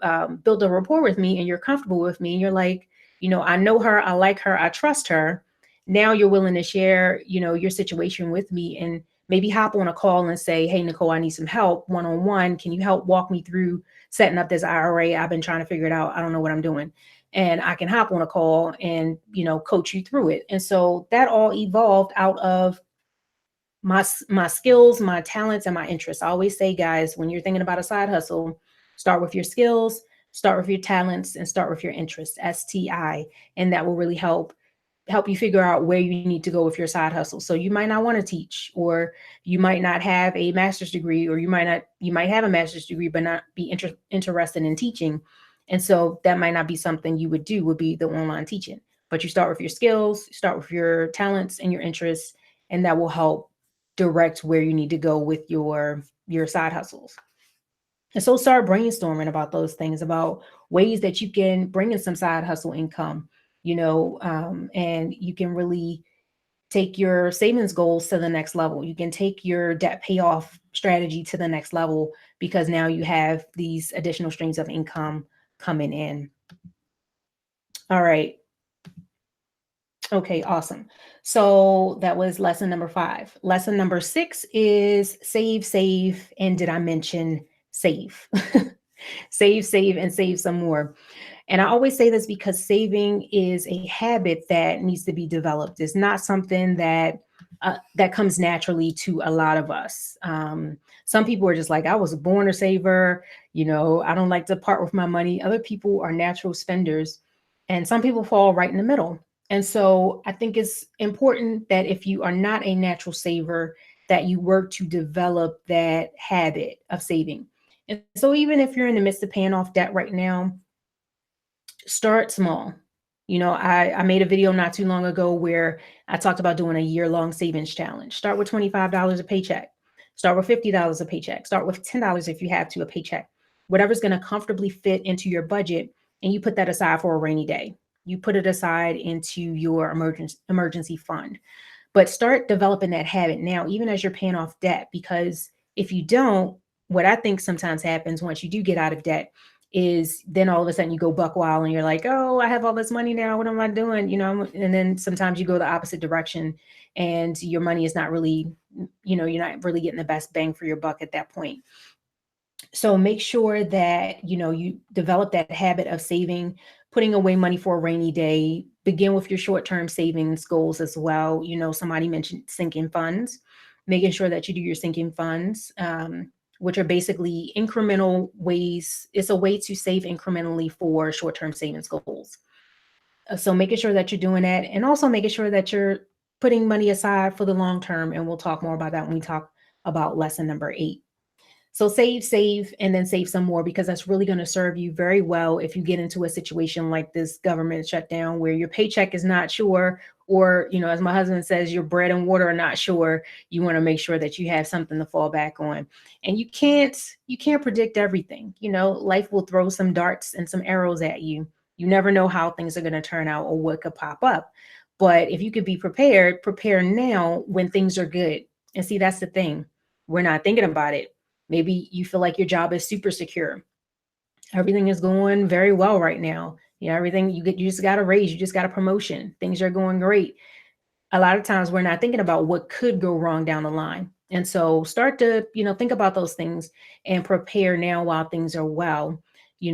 built a rapport with me and you're comfortable with me, and you're like, I know her, I like her, I trust her. Now you're willing to share, your situation with me and maybe hop on a call and say, hey, Nicole, I need some help one-on-one. Can you help walk me through setting up this IRA? I've been trying to figure it out. I don't know what I'm doing. And I can hop on a call and, coach you through it. And so that all evolved out of my skills, my talents, and my interests. I always say, guys, when you're thinking about a side hustle, start with your skills, start with your talents, and start with your interests, STI. And that will really help you figure out where you need to go with your side hustle. So you might not want to teach, or you might not have a master's degree, or you might have a master's degree, but not be interested in teaching. And so that might not be something you would be the online teaching. but you start with your skills, start with your talents and your interests, and that will help direct where you need to go with your side hustles. And so start brainstorming about those things, about ways that you can bring in some side hustle income, and you can really take your savings goals to the next level. You can take your debt payoff strategy to the next level because now you have these additional streams of income coming in. All right. Okay, awesome. So that was lesson number 5. Lesson number 6 is save, save. And did I mention save? Save, and save some more. And I always say this because saving is a habit that needs to be developed. It's not something that comes naturally to a lot of us. Some people are just like, I was born a saver. I don't like to part with my money. Other people are natural spenders, and some people fall right in the middle. And so I think it's important that if you are not a natural saver, that you work to develop that habit of saving. And so even if you're in the midst of paying off debt right now, start small. I made a video not too long ago where I talked about doing a year-long savings challenge. Start with $25 a paycheck. Start with $50 a paycheck. Start with $10 if you have to a paycheck. Whatever's going to comfortably fit into your budget, and you put that aside for a rainy day. You put it aside into your emergency fund. But start developing that habit now, even as you're paying off debt, because if you don't, what I think sometimes happens once you do get out of debt is then all of a sudden you go buck wild and you're like, oh, I have all this money now. What am I doing? And then sometimes you go the opposite direction and your money is not really, you're not really getting the best bang for your buck at that point. So make sure that, you develop that habit of saving, putting away money for a rainy day. Begin with your short-term savings goals as well. Somebody mentioned sinking funds, making sure that you do your sinking funds, which are basically incremental ways. It's a way to save incrementally for short-term savings goals. So making sure that you're doing that, and also making sure that you're putting money aside for the long term. And we'll talk more about that when we talk about lesson number 8. So save, and then save some more, because that's really going to serve you very well if you get into a situation like this government shutdown where your paycheck is not sure, or, as my husband says, your bread and water are not sure. You want to make sure that you have something to fall back on. And you can't predict everything. Life will throw some darts and some arrows at you. You never know how things are going to turn out or what could pop up. But if you could be prepared, prepare now when things are good. And see, that's the thing. We're not thinking about it. Maybe you feel like your job is super secure. Everything is going very well right now. Everything you just got a raise, you just got a promotion. Things are going great. A lot of times we're not thinking about what could go wrong down the line. And so start to, think about those things and prepare now while things are well.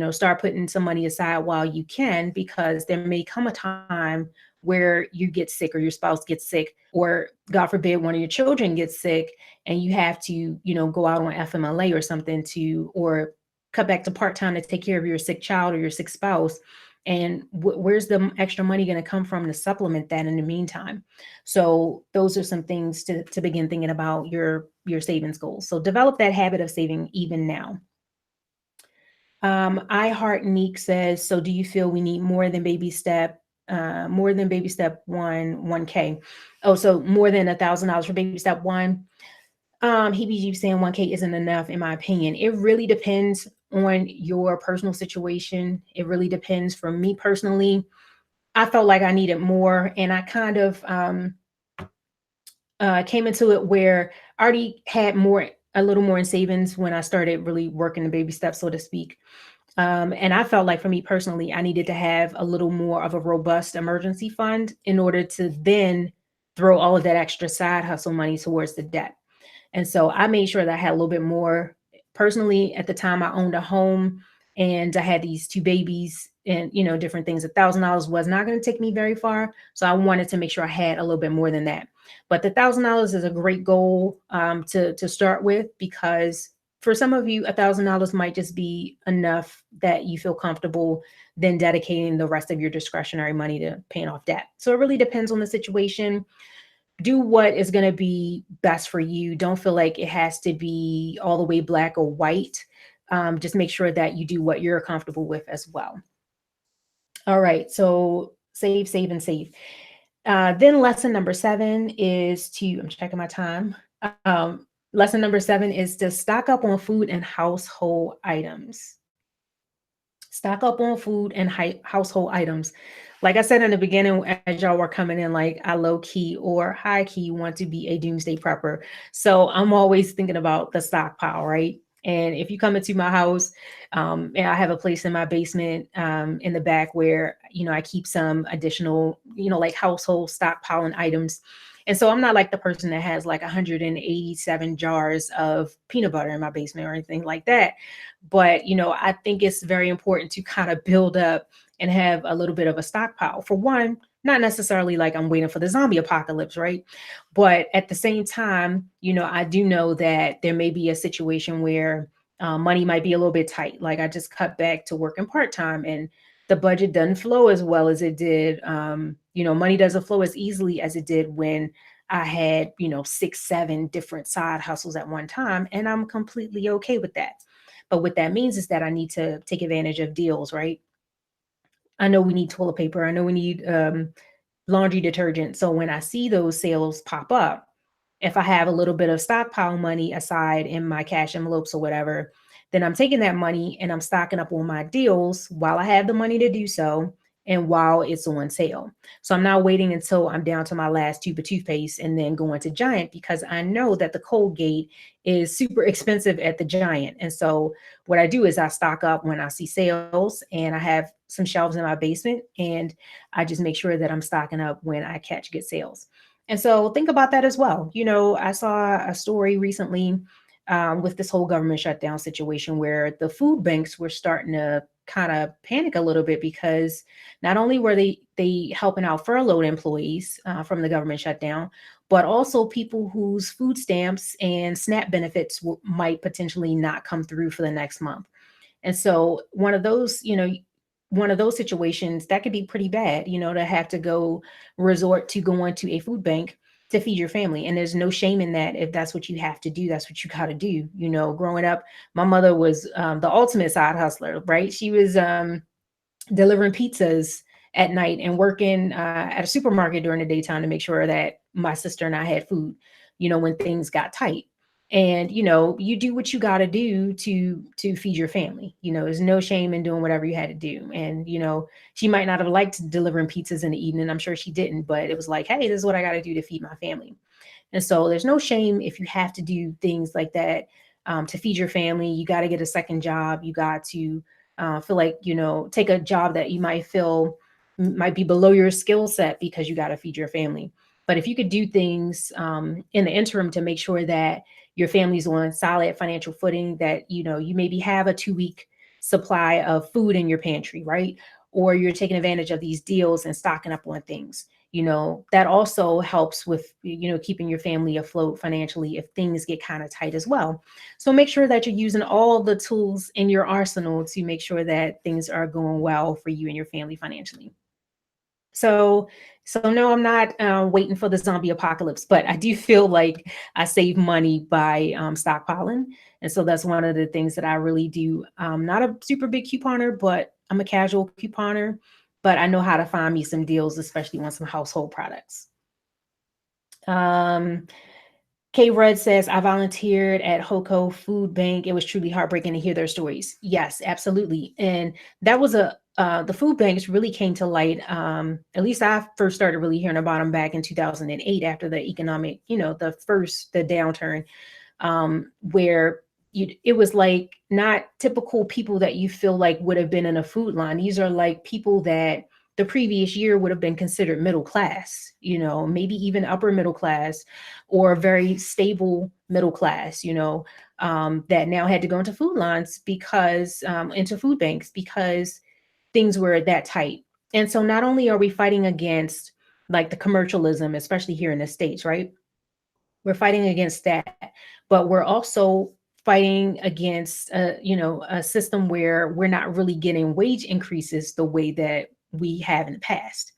Start putting some money aside while you can, because there may come a time where you get sick, or your spouse gets sick, or God forbid, one of your children gets sick and you have to, go out on FMLA or something or cut back to part-time to take care of your sick child or your sick spouse. And where's the extra money going to come from to supplement that in the meantime? So those are some things to begin thinking about your savings goals. So develop that habit of saving even now. I Heart Neek says, so do you feel we need more than baby step 1, 1K? Oh, so more than $1,000 for baby step 1. He be saying 1K isn't enough, in my opinion. It really depends on your personal situation. It really depends. For me personally, I felt like I needed more, and I kind of came into it where I already had a little more in savings when I started really working the baby steps, so to speak. And I felt like, for me personally, I needed to have a little more of a robust emergency fund in order to then throw all of that extra side hustle money towards the debt. And so I made sure that I had a little bit more. Personally, at the time, I owned a home and I had these 2 babies and, different things. $1,000 was not going to take me very far. So I wanted to make sure I had a little bit more than that. But the $1,000 is a great goal to start with, because for some of you, $1,000 might just be enough that you feel comfortable then dedicating the rest of your discretionary money to paying off debt. So it really depends on the situation. Do what is going to be best for you. Don't feel like it has to be all the way black or white. Just make sure that you do what you're comfortable with as well. All right. So Save, save, and save. Then lesson number 7 is to, I'm checking my time. Lesson number 7 is to stock up on food and household items. Stock up on food and household items. Like I said in the beginning, as y'all were coming in, like I low key or high key want to be a doomsday prepper. So I'm always thinking about the stockpile, right? And if you come into my house, and I have a place in my basement, in the back where, I keep some additional, like household stockpiling items. And so I'm not like the person that has like 187 jars of peanut butter in my basement or anything like that. But, I think it's very important to kind of build up and have a little bit of a stockpile. For one, not necessarily like I'm waiting for the zombie apocalypse, right? But at the same time, I do know that there may be a situation where money might be a little bit tight. Like I just cut back to working part time and the budget doesn't flow as well as it did. Money doesn't flow as easily as it did when I had, 6, 7 different side hustles at one time. And I'm completely okay with that. But what that means is that I need to take advantage of deals, right? I know we need toilet paper. I know we need laundry detergent. So when I see those sales pop up, if I have a little bit of stockpile money aside in my cash envelopes or whatever, then I'm taking that money and I'm stocking up on my deals while I have the money to do so and while it's on sale. So I'm not waiting until I'm down to my last tube of toothpaste and then going to Giant because I know that the Colgate is super expensive at the Giant. And so what I do is I stock up when I see sales and I have some shelves in my basement and I just make sure that I'm stocking up when I catch good sales. And so think about that as well. I saw a story recently with this whole government shutdown situation where the food banks were starting to kind of panic a little bit because not only were they helping out furloughed employees from the government shutdown, but also people whose food stamps and SNAP benefits might potentially not come through for the next month. And so one of those situations that could be pretty bad, to have to go resort to going to a food bank to feed your family. And there's no shame in that. If that's what you have to do, that's what you got to do. Growing up, my mother was the ultimate side hustler, right? She was delivering pizzas at night and working at a supermarket during the daytime to make sure that my sister and I had food, when things got tight. And you do what you got to do to feed your family. There's no shame in doing whatever you had to do. And she might not have liked delivering pizzas in the evening. I'm sure she didn't, but it was like, hey, this is what I got to do to feed my family. And so there's no shame if you have to do things like that to feed your family. You got to get a second job. You got to feel like, take a job that you might feel might be below your skill set because you got to feed your family. But if you could do things in the interim to make sure that your family's on solid financial footing, that, you maybe have a 2-week supply of food in your pantry, right? Or you're taking advantage of these deals and stocking up on things. That also helps with, keeping your family afloat financially if things get kind of tight as well. So make sure that you're using all the tools in your arsenal to make sure that things are going well for you and your family financially. So, so no, I'm not waiting for the zombie apocalypse, but I do feel like I save money by stockpiling, and so that's one of the things that I really do. Not a super big couponer, but I'm a casual couponer. But I know how to find me some deals, especially on some household products. Um, K Red says, I volunteered at HOCO Food Bank. It was truly heartbreaking to hear their stories. Yes, absolutely. And that was the food banks really came to light. At least I first started really hearing about them back in 2008 after the economic, the downturn, where it was like not typical people that you feel like would have been in a food line. These are like people that the previous year would have been considered middle class, maybe even upper middle class or very stable middle class, that now had to go into food lines because into food banks because things were that tight. And so not only are we fighting against like the commercialism, especially here in the States, right? We're fighting against that, but we're also fighting against a system where we're not really getting wage increases the way that we have in the past.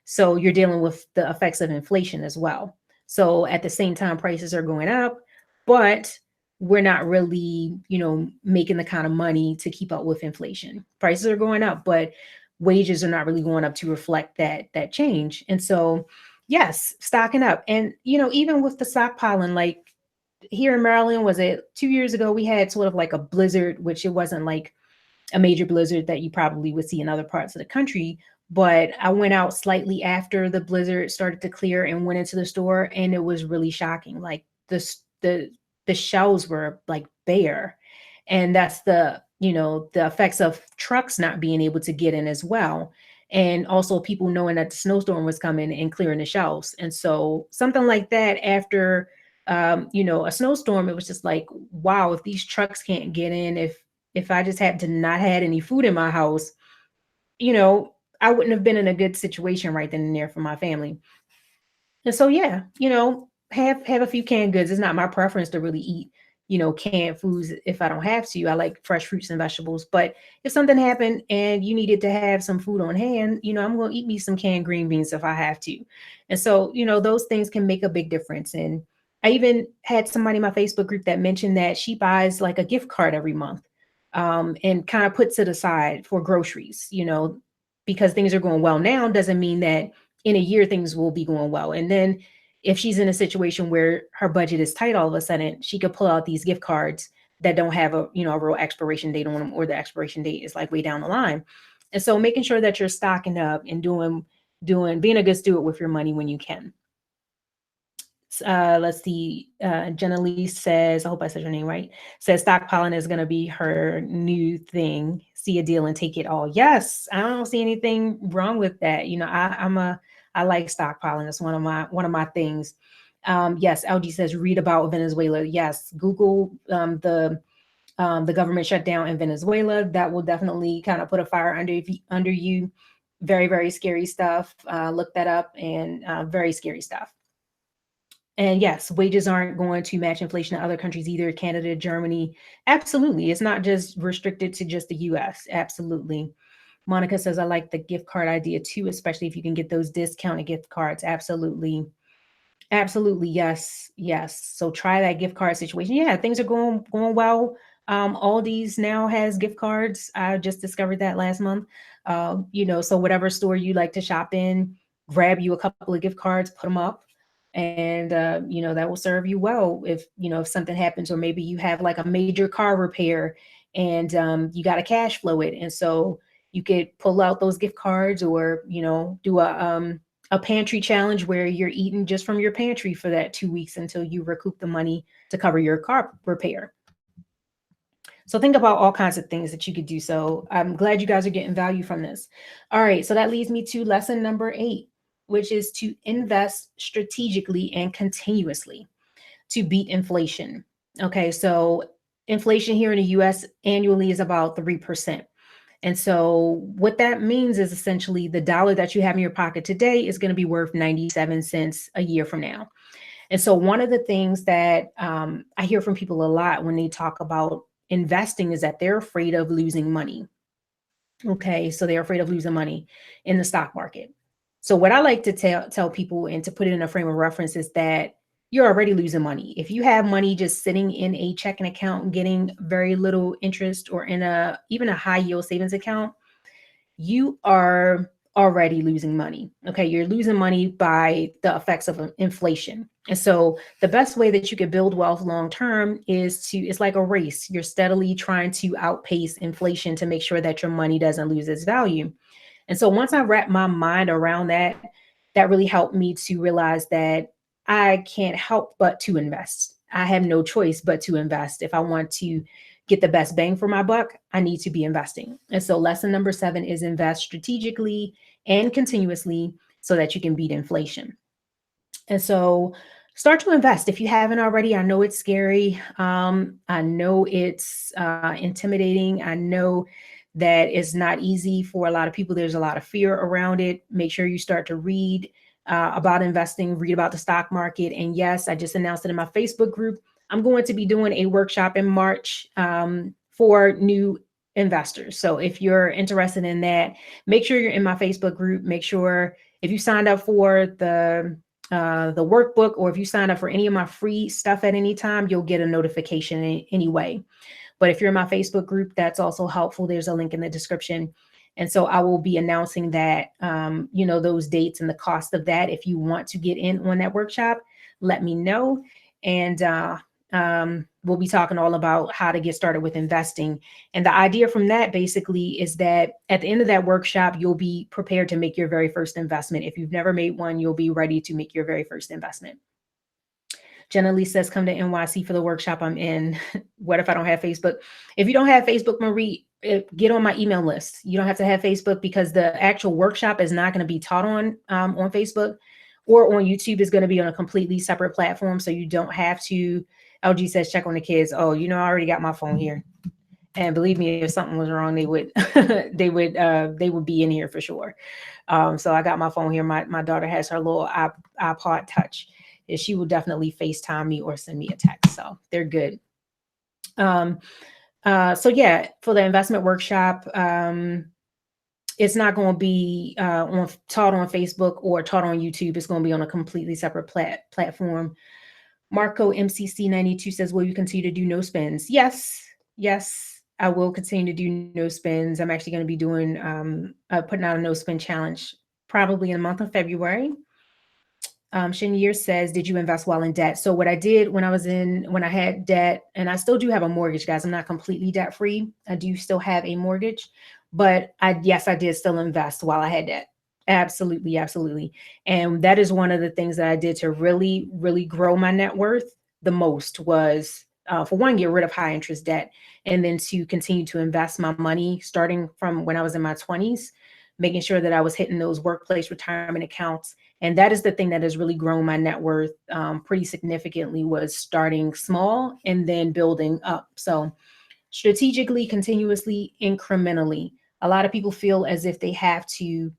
So you're dealing with the effects of inflation as well. So at the same time, prices are going up, but we're not really, making the kind of money to keep up with inflation. Prices are going up, but wages are not really going up to reflect that change. And so, yes, stocking up. And even with the stockpiling, like here in Maryland, was it 2 years ago, we had sort of like a blizzard, which it wasn't like a major blizzard that you probably would see in other parts of the country. But I went out slightly after the blizzard started to clear and went into the store, and it was really shocking. Like the shelves were like bare, and that's the effects of trucks not being able to get in as well, and also people knowing that the snowstorm was coming and clearing the shelves. And so something like that after a snowstorm, it was just like, wow, if these trucks can't get in, if I just had to not had any food in my house, you know, I wouldn't have been in a good situation right then and there for my family. And so yeah, have a few canned goods. It's not my preference to really eat, canned foods if I don't have to. I like fresh fruits and vegetables. But if something happened and you needed to have some food on hand, I'm gonna eat me some canned green beans if I have to. And so, those things can make a big difference. And I even had somebody in my Facebook group that mentioned that she buys like a gift card every month, and kind of puts it aside for groceries, because things are going well now doesn't mean that in a year things will be going well. And then if she's in a situation where her budget is tight all of a sudden, she could pull out these gift cards that don't have a real expiration date on them, or the expiration date is like way down the line. And so making sure that you're stocking up and being a good steward with your money when you can. Let's see. Jenna Lee says, I hope I said your name right, says stockpiling is going to be her new thing. See a deal and take it all. Yes, I don't see anything wrong with that. I like stockpiling. It's one of my things. Yes, LG says read about Venezuela. Yes, Google the government shutdown in Venezuela. That will definitely kind of put a fire under you. Very, very scary stuff. Look that up, and very scary stuff. And yes, wages aren't going to match inflation in other countries either. Canada, Germany. Absolutely. It's not just restricted to just the US. Absolutely. Monica says, I like the gift card idea too, especially if you can get those discounted gift cards. Absolutely. Absolutely. Yes. Yes. So try that gift card situation. Yeah, things are going well. Aldi's now has gift cards. I just discovered that last month. So whatever store you like to shop in, grab you a couple of gift cards, put them up, and that will serve you well if something happens, or maybe you have like a major car repair and you got to cash flow it, and so you could pull out those gift cards, or do a pantry challenge where you're eating just from your pantry for that 2 weeks until you recoup the money to cover your car repair. So think about all kinds of things that you could do. So I'm glad you guys are getting value from this. All right, so that leads me to lesson number 8, which is to invest strategically and continuously to beat inflation. Okay, so inflation here in the US annually is about 3%. And so what that means is essentially the dollar that you have in your pocket today is going to be worth 97 cents a year from now. And so one of the things that I hear from people a lot when they talk about investing is that they're afraid of losing money. Okay, so they're afraid of losing money in the stock market. So what I like to tell people, and to put it in a frame of reference, is that you're already losing money. If you have money just sitting in a checking account getting very little interest, or in even a high yield savings account, you are already losing money. Okay, you're losing money by the effects of inflation. And so the best way that you can build wealth long term it's like a race. You're steadily trying to outpace inflation to make sure that your money doesn't lose its value. And so once I wrapped my mind around that, that really helped me to realize that I can't help but to invest. I have no choice but to invest. If I want to get the best bang for my buck, I need to be investing. And so lesson number 7 is invest strategically and continuously so that you can beat inflation. And so start to invest if you haven't already. I know it's scary. I know it's intimidating. I know that it's not easy for a lot of people. There's a lot of fear around it. Make sure you start to read about investing, read about the stock market. And yes, I just announced it in my Facebook group. I'm going to be doing a workshop in March for new investors. So if you're interested in that, make sure you're in my Facebook group. Make sure if you signed up for the workbook, or if you sign up for any of my free stuff at any time, you'll get a notification anyway. But if you're in my Facebook group, that's also helpful. There's a link in the description. And so I will be announcing that, those dates and the cost of that. If you want to get in on that workshop, let me know. And we'll be talking all about how to get started with investing. And the idea from that basically is that at the end of that workshop, you'll be prepared to make your very first investment. If you've never made one, you'll be ready to make your very first investment. Jenna Lee says, come to NYC for the workshop I'm in. What if I don't have Facebook? If you don't have Facebook, Marie, get on my email list. You don't have to have Facebook because the actual workshop is not going to be taught on Facebook or on YouTube. Is going to be on a completely separate platform. So you don't have to. LG says, check on the kids. Oh, I already got my phone here. And believe me, if something was wrong, they would they would be in here for sure. So I got my phone here. My daughter has her little iPod Touch. She will definitely FaceTime me or send me a text. So they're good. So yeah, for the investment workshop, it's not going to be taught on Facebook or taught on YouTube. It's going to be on a completely separate platform. Marco MCC 92 says, will you continue to do no spins? Yes, I will continue to do no spins. I'm actually going to be doing putting out a no spin challenge probably in the month of February. Shinyear says, did you invest while in debt? So what I did when I had debt, and I still do have a mortgage, guys. I'm not completely debt free. I do still have a mortgage, but I did still invest while I had debt. Absolutely. And that is one of the things that I did to really, really grow my net worth the most was, for one, get rid of high interest debt, and then to continue to invest my money starting from when I was in my 20s, making sure that I was hitting those workplace retirement accounts. And that is the thing that has really grown my net worth pretty significantly, was starting small and then building up. So strategically, continuously, incrementally. A lot of people feel as if they have to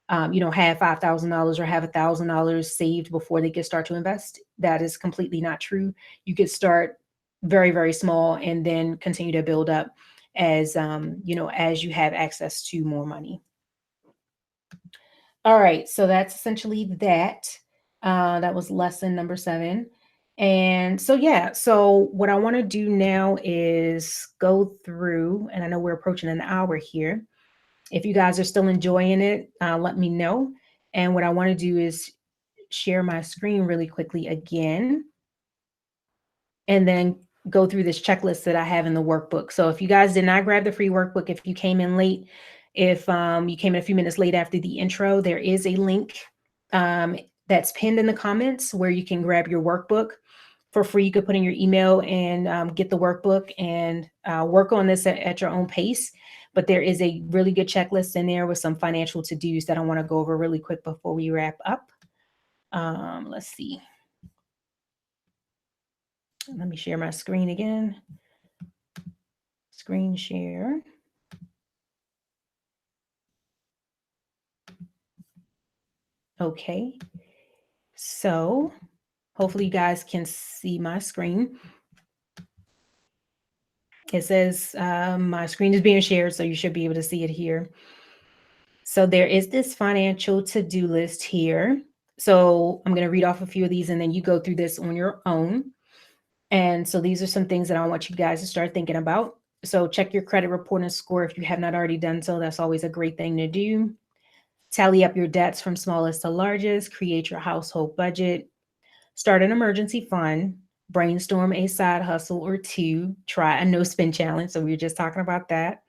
have $5,000 or have $1,000 saved before they can start to invest. That is completely not true. You could start very, very small and then continue to build up as you have access to more money. All right, so that's essentially that. That was lesson number 7. And so, yeah, so what I want to do now is go through, and I know we're approaching an hour here. If you guys are still enjoying it, let me know. And what I want to do is share my screen really quickly again, and then go through this checklist that I have in the workbook. So if you guys did not grab the free workbook, if you came in late, if you came in a few minutes late after the intro, there is a link that's pinned in the comments where you can grab your workbook for free. You could put in your email and get the workbook and work on this at your own pace. But there is a really good checklist in there with some financial to-dos that I want to go over really quick before we wrap up. Let's see. Let me share my screen again. Screen share. Okay. So hopefully you guys can see my screen. It says my screen is being shared, so you should be able to see it here. So there is this financial to-do list here. So I'm going to read off a few of these, and then you go through this on your own. And so these are some things that I want you guys to start thinking about. So check your credit report and score if you have not already done so. That's always a great thing to do. Tally up your debts from smallest to largest. Create your household budget. Start an emergency fund. Brainstorm a side hustle or 2. Try a no spend challenge. So we were just talking about that.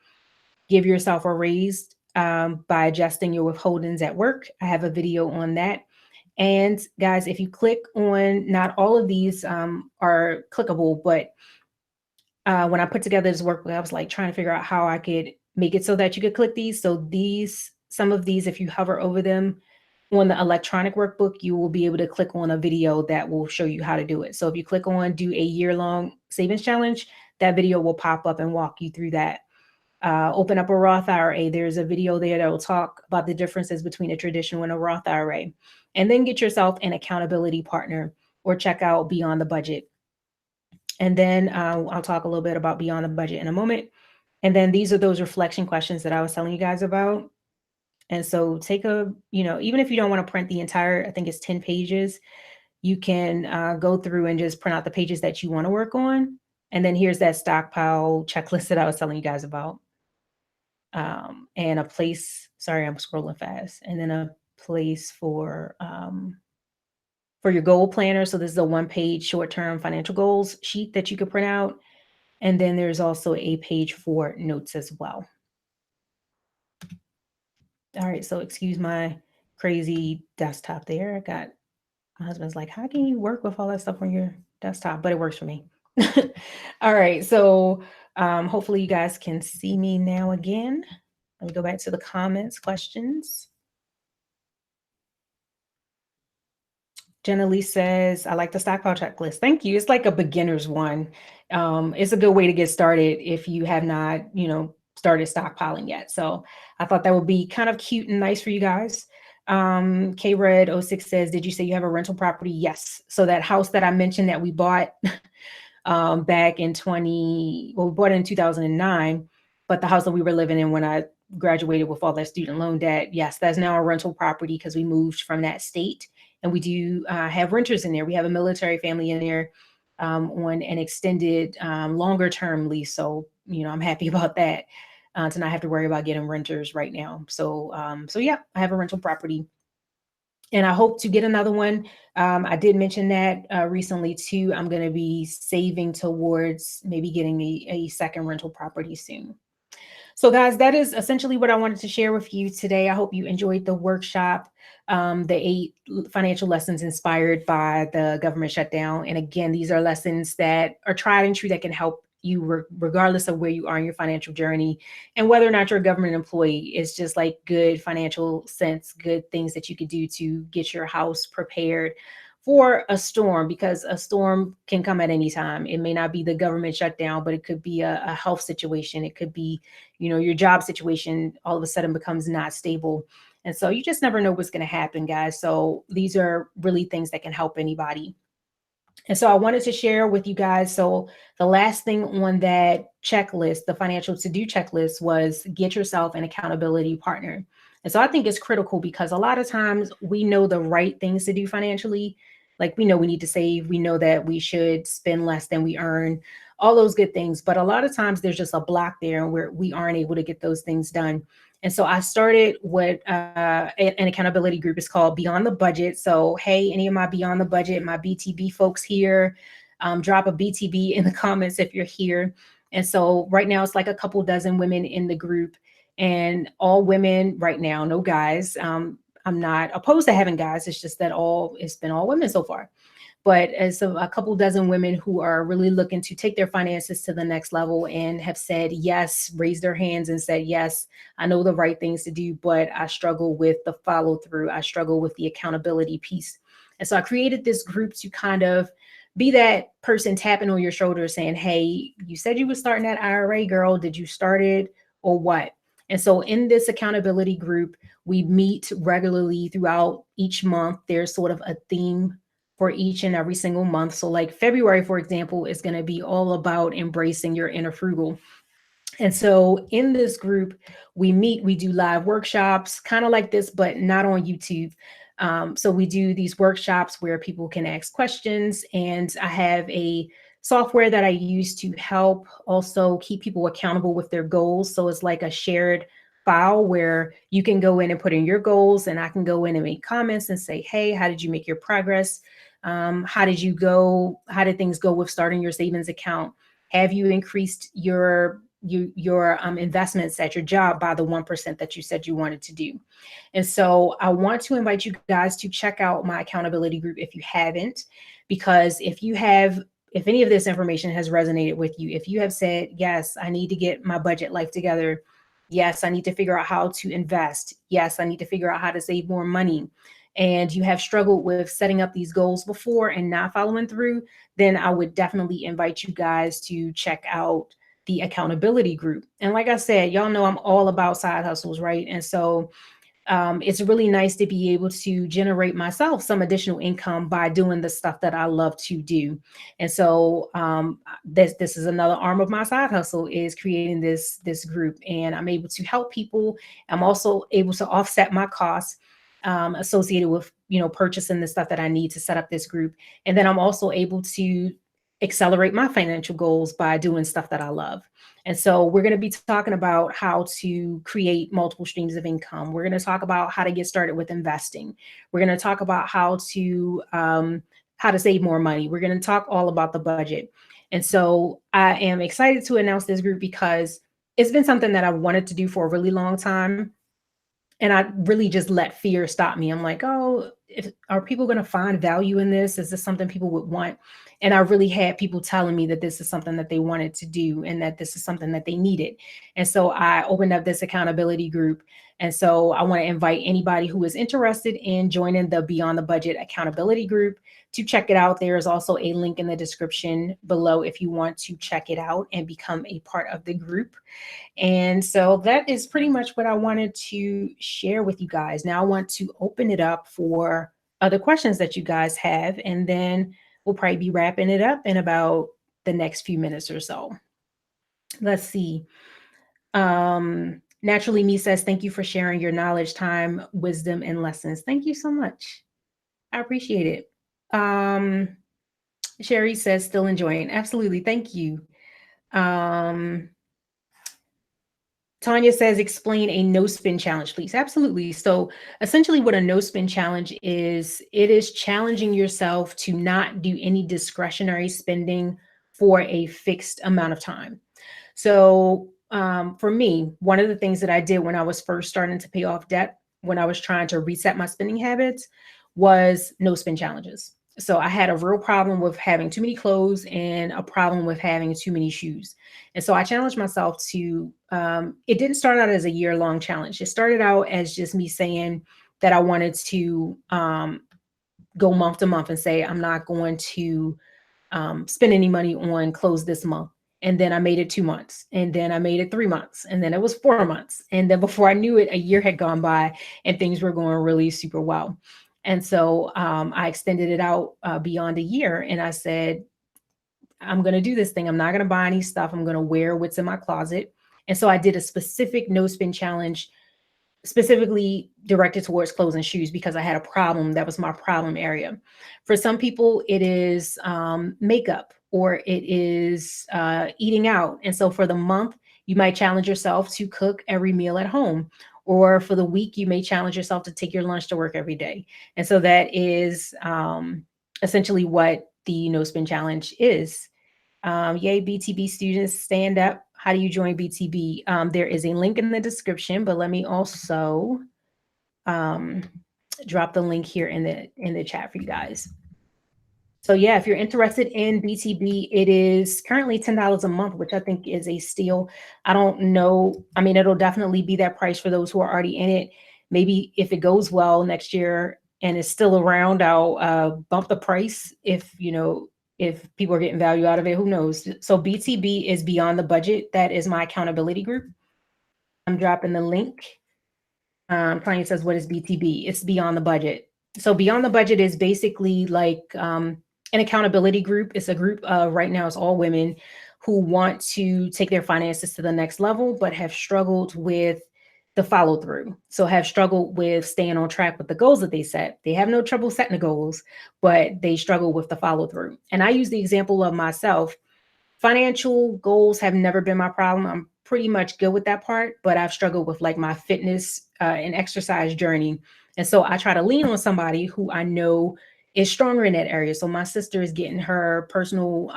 Give yourself a raise by adjusting your withholdings at work. I have a video on that. And guys, if you click on, not all of these are clickable, but when I put together this workbook, I was like trying to figure out how I could make it so that you could click these. So some of these, if you hover over them on the electronic workbook, you will be able to click on a video that will show you how to do it. So if you click on do a year-long savings challenge, that video will pop up and walk you through that. Open up a Roth IRA. There's a video there that will talk about the differences between a traditional and a Roth IRA. And then get yourself an accountability partner or check out Beyond the Budget. And then I'll talk a little bit about Beyond the Budget in a moment. And then these are those reflection questions that I was telling you guys about. And so take even if you don't want to print the entire, I think it's 10 pages, you can go through and just print out the pages that you want to work on. And then here's that stockpile checklist that I was telling you guys about. and a place. Sorry, I'm scrolling fast. And then a place for your goal planner. So this is a one-page short-term financial goals sheet that you could print out. And then there's also a page for notes as well. All right, so excuse my crazy desktop there. My husband's like, how can you work with all that stuff on your desktop? But it works for me. All right, so hopefully you guys can see me now again. Let me go back to the comments, questions. Jenna Lee says, I like the stockpile checklist. Thank you. It's like a beginner's one. It's a good way to get started if you have not, started stockpiling yet. So I thought that would be kind of cute and nice for you guys. K Red 06 says, did you say you have a rental property? Yes. So that house that I mentioned that we bought back in we bought it in 2009, but the house that we were living in when I graduated with all that student loan debt, yes, that's now a rental property because we moved from that state. And we do have renters in there. We have a military family in there on an extended longer term lease. So, I'm happy about that to not have to worry about getting renters right now. So yeah, I have a rental property. And I hope to get another one. I did mention that recently too. I'm going to be saving towards maybe getting a second rental property soon. So guys, that is essentially what I wanted to share with you today. I hope you enjoyed the workshop, the 8 financial lessons inspired by the government shutdown. And again, these are lessons that are tried and true that can help you regardless of where you are in your financial journey, and whether or not you're a government employee. It's just like good financial sense, good things that you could do to get your house prepared for a storm, because a storm can come at any time. It may not be the government shutdown, but it could be a health situation. It could be, your job situation all of a sudden becomes not stable. And so you just never know what's going to happen, guys. So these are really things that can help anybody. And so I wanted to share with you guys. So the last thing on that checklist, the financial to-do checklist, was get yourself an accountability partner. And so I think it's critical because a lot of times we know the right things to do financially. Like we know we need to save. We know that we should spend less than we earn, all those good things. But a lot of times there's just a block there where we aren't able to get those things done. And so I started what an accountability group is called Beyond the Budget. So, hey, any of my Beyond the Budget, my BTB folks here, drop a BTB in the comments if you're here. And so right now it's like a couple dozen women in the group, and all women right now, no guys. I'm not opposed to having guys. It's just that it's been all women so far. But as a couple dozen women who are really looking to take their finances to the next level and have said yes, raised their hands and said, yes, I know the right things to do, but I struggle with the follow through. I struggle with the accountability piece. And so I created this group to kind of be that person tapping on your shoulder saying, hey, you said you were starting that IRA, girl. Did you start it or what? And so in this accountability group, we meet regularly throughout each month. There's sort of a theme for each and every single month. So like February, for example, is going to be all about embracing your inner frugal. And so in this group, we do live workshops, kind of like this, but not on YouTube. So we do these workshops where people can ask questions, and I have a software that I use to help also keep people accountable with their goals. So it's like a shared file where you can go in and put in your goals, and I can go in and make comments and say, hey, how did you make your progress? How did things go with starting your savings account? Have you increased your investments at your job by the 1% that you said you wanted to do? And so I want to invite you guys to check out my accountability group if you haven't, because if any of this information has resonated with you, if you have said, yes, I need to get my budget life together. Yes, I need to figure out how to invest. Yes, I need to figure out how to save more money, and you have struggled with setting up these goals before and not following through, then I would definitely invite you guys to check out the accountability group. And like I said, y'all know I'm all about side hustles, right? And so it's really nice to be able to generate myself some additional income by doing the stuff that I love to do. And so this is another arm of my side hustle, is creating this group, and I'm able to help people. I'm also able to offset my costs associated with purchasing the stuff that I need to set up this group. And then I'm also able to accelerate my financial goals by doing stuff that I love. And so we're going to be talking about how to create multiple streams of income. We're going to talk about how to get started with investing. We're going to talk about how to save more money. We're going to talk all about the budget. And so I am excited to announce this group because it's been something that I wanted to do for a really long time, and I really just let fear stop me. I'm like, oh, are people going to find value in this? Is this something people would want? And I really had people telling me that this is something that they wanted to do and that this is something that they needed. And so I opened up this accountability group. And so I want to invite anybody who is interested in joining the Beyond the Budget accountability group to check it out. There is also a link in the description below if you want to check it out and become a part of the group. And so that is pretty much what I wanted to share with you guys. Now I want to open it up for other questions that you guys have, and then we'll probably be wrapping it up in about the next few minutes or so. Let's see. Naturally Me says, thank you for sharing your knowledge, time, wisdom, and lessons. Thank you so much. I appreciate it. Sherry says, still enjoying. Absolutely. Thank you. Tanya says, explain a no spin challenge, please. Absolutely. So essentially what a no spin challenge is, it is challenging yourself to not do any discretionary spending for a fixed amount of time. So for me, one of the things that I did when I was first starting to pay off debt, when I was trying to reset my spending habits, was no spin challenges. So I had a real problem with having too many clothes and a problem with having too many shoes. And so I challenged myself to, it didn't start out as a year-long challenge. It started out as just me saying that I wanted to go month to month and say, I'm not going to spend any money on clothes this month. And then I made it 2 months, and then I made it 3 months, and then it was 4 months. And then before I knew it, a year had gone by and things were going really super well. And so I extended it out beyond a year, and I said, I'm going to do this thing. I'm not going to buy any stuff. I'm going to wear what's in my closet. And so I did a specific no spin challenge specifically directed towards clothes and shoes because I had a problem. That was my problem area. For some people, it is makeup, or it is eating out. And so for the month, you might challenge yourself to cook every meal at home. Or for the week, you may challenge yourself to take your lunch to work every day. And so that is essentially what the no spin challenge is. Yay, BTB students, stand up. How do you join BTB? There is a link in the description, but let me also drop the link here in the chat for you guys. So yeah, if you're interested in BTB, it is currently $10 a month, which I think is a steal. I don't know. I mean, it'll definitely be that price for those who are already in it. Maybe if it goes well next year and it's still around, I'll bump the price if people are getting value out of it. Who knows? So BTB is Beyond the Budget. That is my accountability group. I'm dropping the link. Tanya says, what is BTB? It's Beyond the Budget. So Beyond the Budget is basically like an accountability group. It's a group right now, it's all women who want to take their finances to the next level, but have struggled with the follow through. So have struggled with staying on track with the goals that they set. They have no trouble setting the goals, but they struggle with the follow through. And I use the example of myself. Financial goals have never been my problem. I'm pretty much good with that part, but I've struggled with like my fitness and exercise journey. And so I try to lean on somebody who I know is stronger in that area. So my sister is getting her personal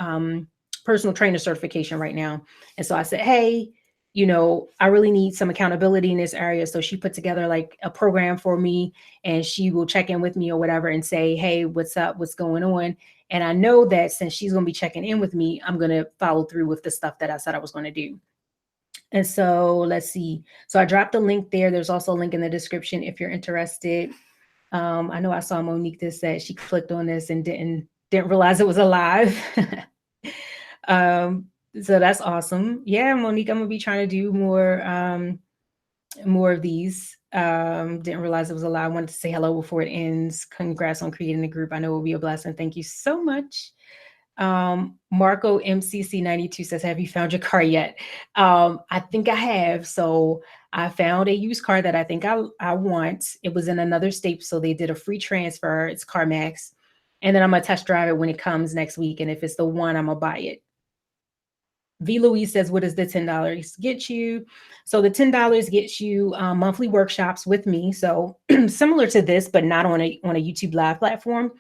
trainer certification right now. And so I said, hey, I really need some accountability in this area. So she put together like a program for me, and she will check in with me or whatever and say, hey, what's up? What's going on? And I know that since she's going to be checking in with me, I'm going to follow through with the stuff that I said I was going to do. And so let's see. So I dropped a link there. There's also a link in the description if you're interested. I know I saw Monique that said she clicked on this and didn't realize it was alive. So that's awesome. Yeah, Monique, I'm gonna be trying to do more of these. Didn't realize it was alive. I wanted to say hello before it ends. Congrats on creating the group. I know it will be a blessing. Thank you so much. Marco MCC92 says, have you found your car yet? I think I have. So I found a used car that I think I want. It was in another state, so they did a free transfer. It's CarMax. And then I'm going to test drive it when it comes next week. And if it's the one, I'm going to buy it. V. Louise says, what does the $10 get you? So the $10 gets you monthly workshops with me. So similar to this, but not on a YouTube live platform.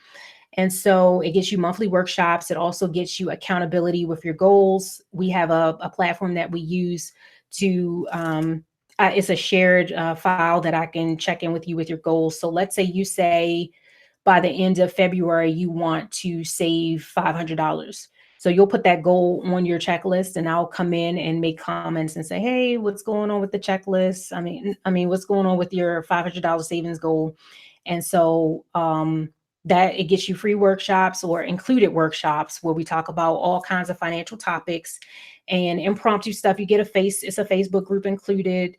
And so it gets you monthly workshops. It also gets you accountability with your goals. We have a platform that we use to, it's a shared file that I can check in with you with your goals. So let's say you say by the end of February, you want to save $500. So you'll put that goal on your checklist, and I'll come in and make comments and say, hey, what's going on with the checklist? I mean, what's going on with your $500 savings goal? And so, that it gets you free workshops or included workshops where we talk about all kinds of financial topics and impromptu stuff. You get it's a Facebook group included.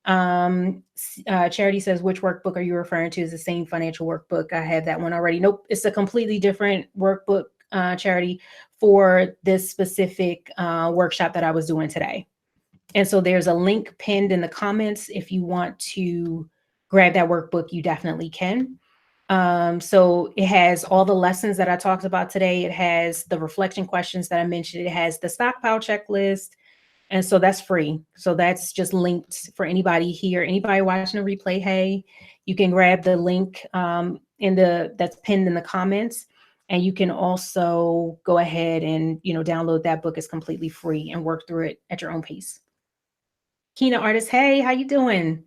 Charity says, which workbook are you referring to? Is the same financial workbook? I have that one already. Nope, it's a completely different workbook, Charity, for this specific workshop that I was doing today. And so there's a link pinned in the comments. If you want to grab that workbook, you definitely can. So it has all the lessons that I talked about today. It has the reflection questions that I mentioned. It has the stockpile checklist. And so that's free. So that's just linked for anybody here, anybody watching the replay. Hey, you can grab the link that's pinned in the comments. And you can also go ahead and, download that book. It's completely free and work through it at your own pace. Kina Artist, hey, how you doing?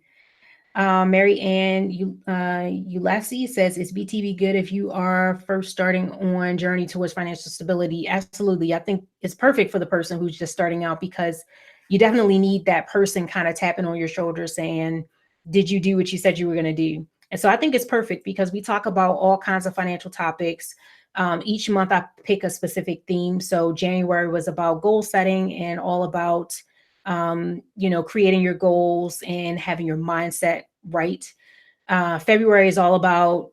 Mary Ann Ulasi says, is BTB good if you are first starting on journey towards financial stability? Absolutely. I think it's perfect for the person who's just starting out, because you definitely need that person kind of tapping on your shoulder saying, did you do what you said you were going to do? And so I think it's perfect because we talk about all kinds of financial topics. Each month I pick a specific theme. So January was about goal setting and all about creating your goals and having your mindset right. February is all about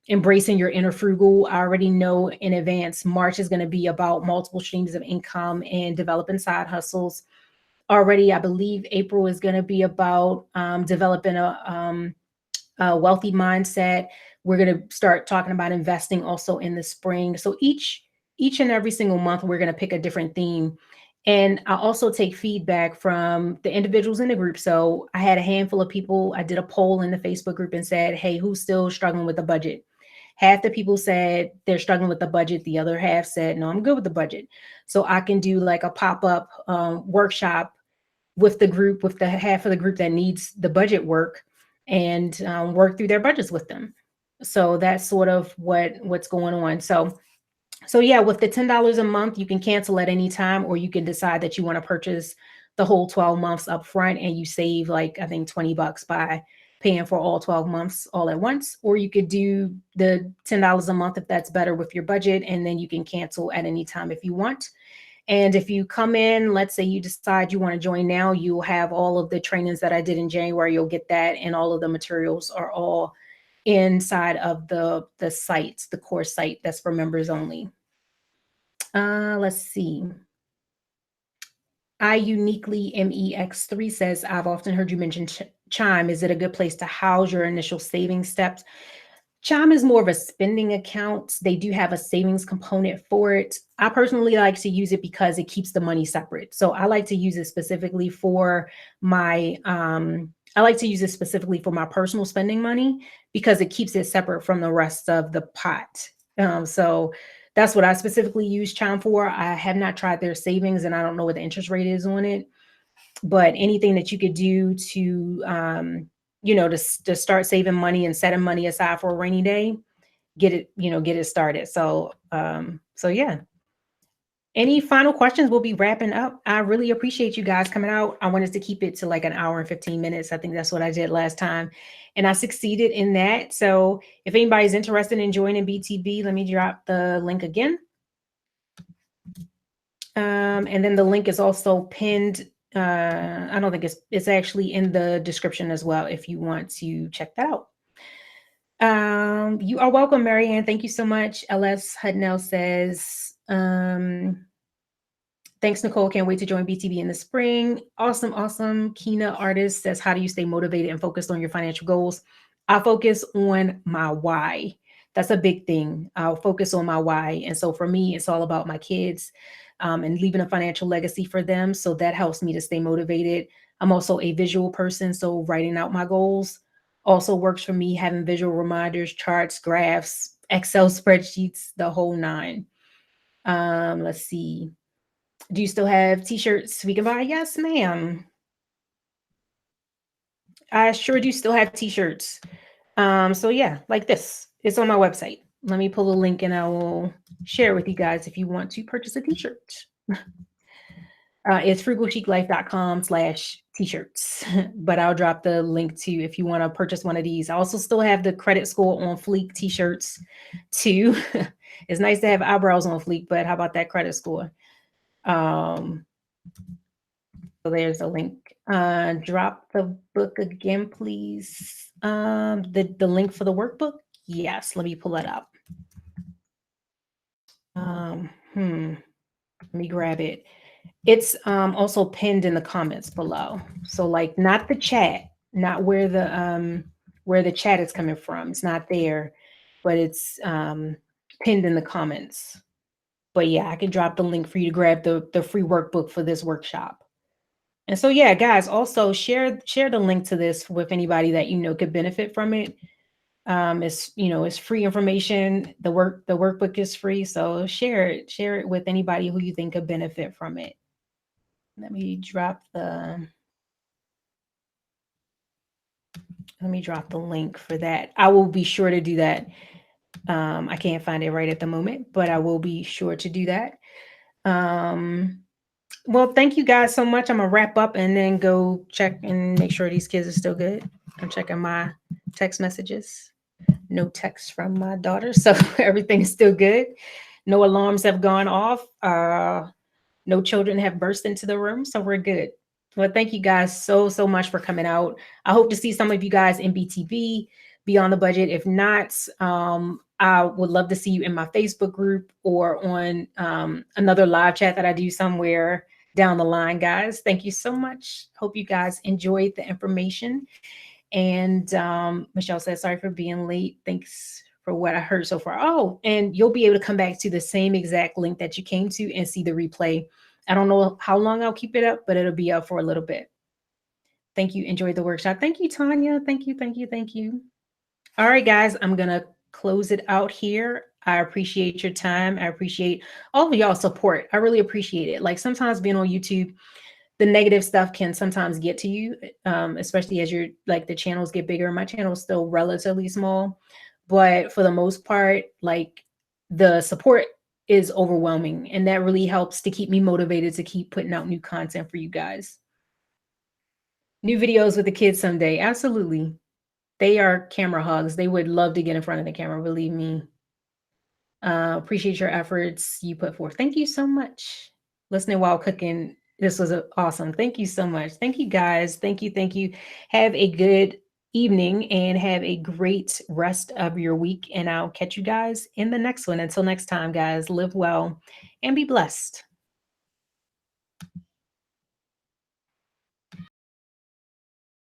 embracing your inner frugal. I already know in advance, March is going to be about multiple streams of income and developing side hustles. Already, I believe April is going to be about developing a wealthy mindset. We're going to start talking about investing also in the spring. So each and every single month, we're going to pick a different theme. And I also take feedback from the individuals in the group. So I had a handful of people. I did a poll in the Facebook group and said, hey, who's still struggling with the budget? Half the people said they're struggling with the budget. The other half said, no, I'm good with the budget. So I can do like a pop-up workshop with the group, with the half of the group that needs the budget work, and work through their budgets with them. So that's sort of what's going on. So yeah, with the $10 a month, you can cancel at any time, or you can decide that you want to purchase the whole 12 months up front and you save like, I think $20 by paying for all 12 months all at once. Or you could do the $10 a month if that's better with your budget, and then you can cancel at any time if you want. And if you come in, let's say you decide you want to join now, you'll have all of the trainings that I did in January. You'll get that, and all of the materials are all inside of the site, the course site that's for members only. Let's see. I uniquely MEX3 says, I've often heard you mention Chime. Is it a good place to house your initial savings steps? Chime is more of a spending account. They do have a savings component for it. I personally like to use it because it keeps the money separate. So I like to use it specifically for my personal spending money, because it keeps it separate from the rest of the pot. So that's what I specifically use Chime for. I have not tried their savings, and I don't know what the interest rate is on it. But anything that you could do to to start saving money and setting money aside for a rainy day, get it started. So yeah. Any final questions? We'll be wrapping up. I really appreciate you guys coming out. I wanted to keep it to like an hour and 15 minutes. I think that's what I did last time, and I succeeded in that. So if anybody's interested in joining BTB, let me drop the link again. And then the link is also pinned. I don't think it's actually in the description as well, if you want to check that out. You are welcome, Marianne. Thank you so much. LS Hudnell says, thanks, Nicole. Can't wait to join BTB in the spring. Awesome, awesome. Kina Artist says, how do you stay motivated and focused on your financial goals? I focus on my why. That's a big thing. I'll focus on my why. And so for me, it's all about my kids, and leaving a financial legacy for them. So that helps me to stay motivated. I'm also a visual person. So writing out my goals also works for me, having visual reminders, charts, graphs, Excel spreadsheets, the whole nine. Let's see. Do you still have t-shirts we can buy? Yes, ma'am. I sure do still have t-shirts. So yeah, like this. It's on my website. Let me pull a link and I will share with you guys if you want to purchase a t-shirt. It's frugalchiclife.com/t-shirts. But I'll drop the link to if you want to purchase one of these. I also still have the credit score on fleek t-shirts too. It's nice to have eyebrows on fleek, but how about that credit score? Um, so there's a link. Drop the book again, please. The link for the workbook. Yes, let me pull that up. Let me grab it. It's also pinned in the comments below. So like not the chat, not where the chat is coming from. It's not there, but it's pinned in the comments. But yeah, I can drop the link for you to grab the free workbook for this workshop. And so yeah, guys, also share the link to this with anybody that you know could benefit from it. It's free information. The workbook is free, so share it with anybody who you think could benefit from it. Let me drop the link for that. I will be sure to do that. I can't find it right at the moment, but I will be sure to do that. Well, thank you guys so much. I'm gonna wrap up and then go check and make sure these kids are still good. I'm checking my text messages. No text from my daughter, so everything is still good. No alarms have gone off. No children have burst into the room, so we're good. Well, thank you guys so much for coming out. I hope to see some of you guys in BTV, Beyond the Budget. If not, I would love to see you in my Facebook group or on another live chat that I do somewhere down the line, guys. Thank you so much. Hope you guys enjoyed the information. And Michelle says, sorry for being late. Thanks for what I heard so far. Oh, and you'll be able to come back to the same exact link that you came to and see the replay. I don't know how long I'll keep it up, but it'll be up for a little bit. Thank you. Enjoy the workshop. Thank you, Tanya. Thank you. All right, guys, I'm going to close it out here. I appreciate your time. I appreciate all of y'all's support. I really appreciate it. Like sometimes being on YouTube, the negative stuff can sometimes get to you, especially as you're like the channels get bigger. My channel is still relatively small, but for the most part, like the support is overwhelming, and that really helps to keep me motivated to keep putting out new content for you guys. New videos with the kids someday. Absolutely. They are camera hogs. They would love to get in front of the camera, believe me. Appreciate your efforts you put forth. Thank you so much. Listening while cooking. This was awesome. Thank you so much. Thank you, guys. Thank you. Have a good evening and have a great rest of your week. And I'll catch you guys in the next one. Until next time, guys, live well and be blessed.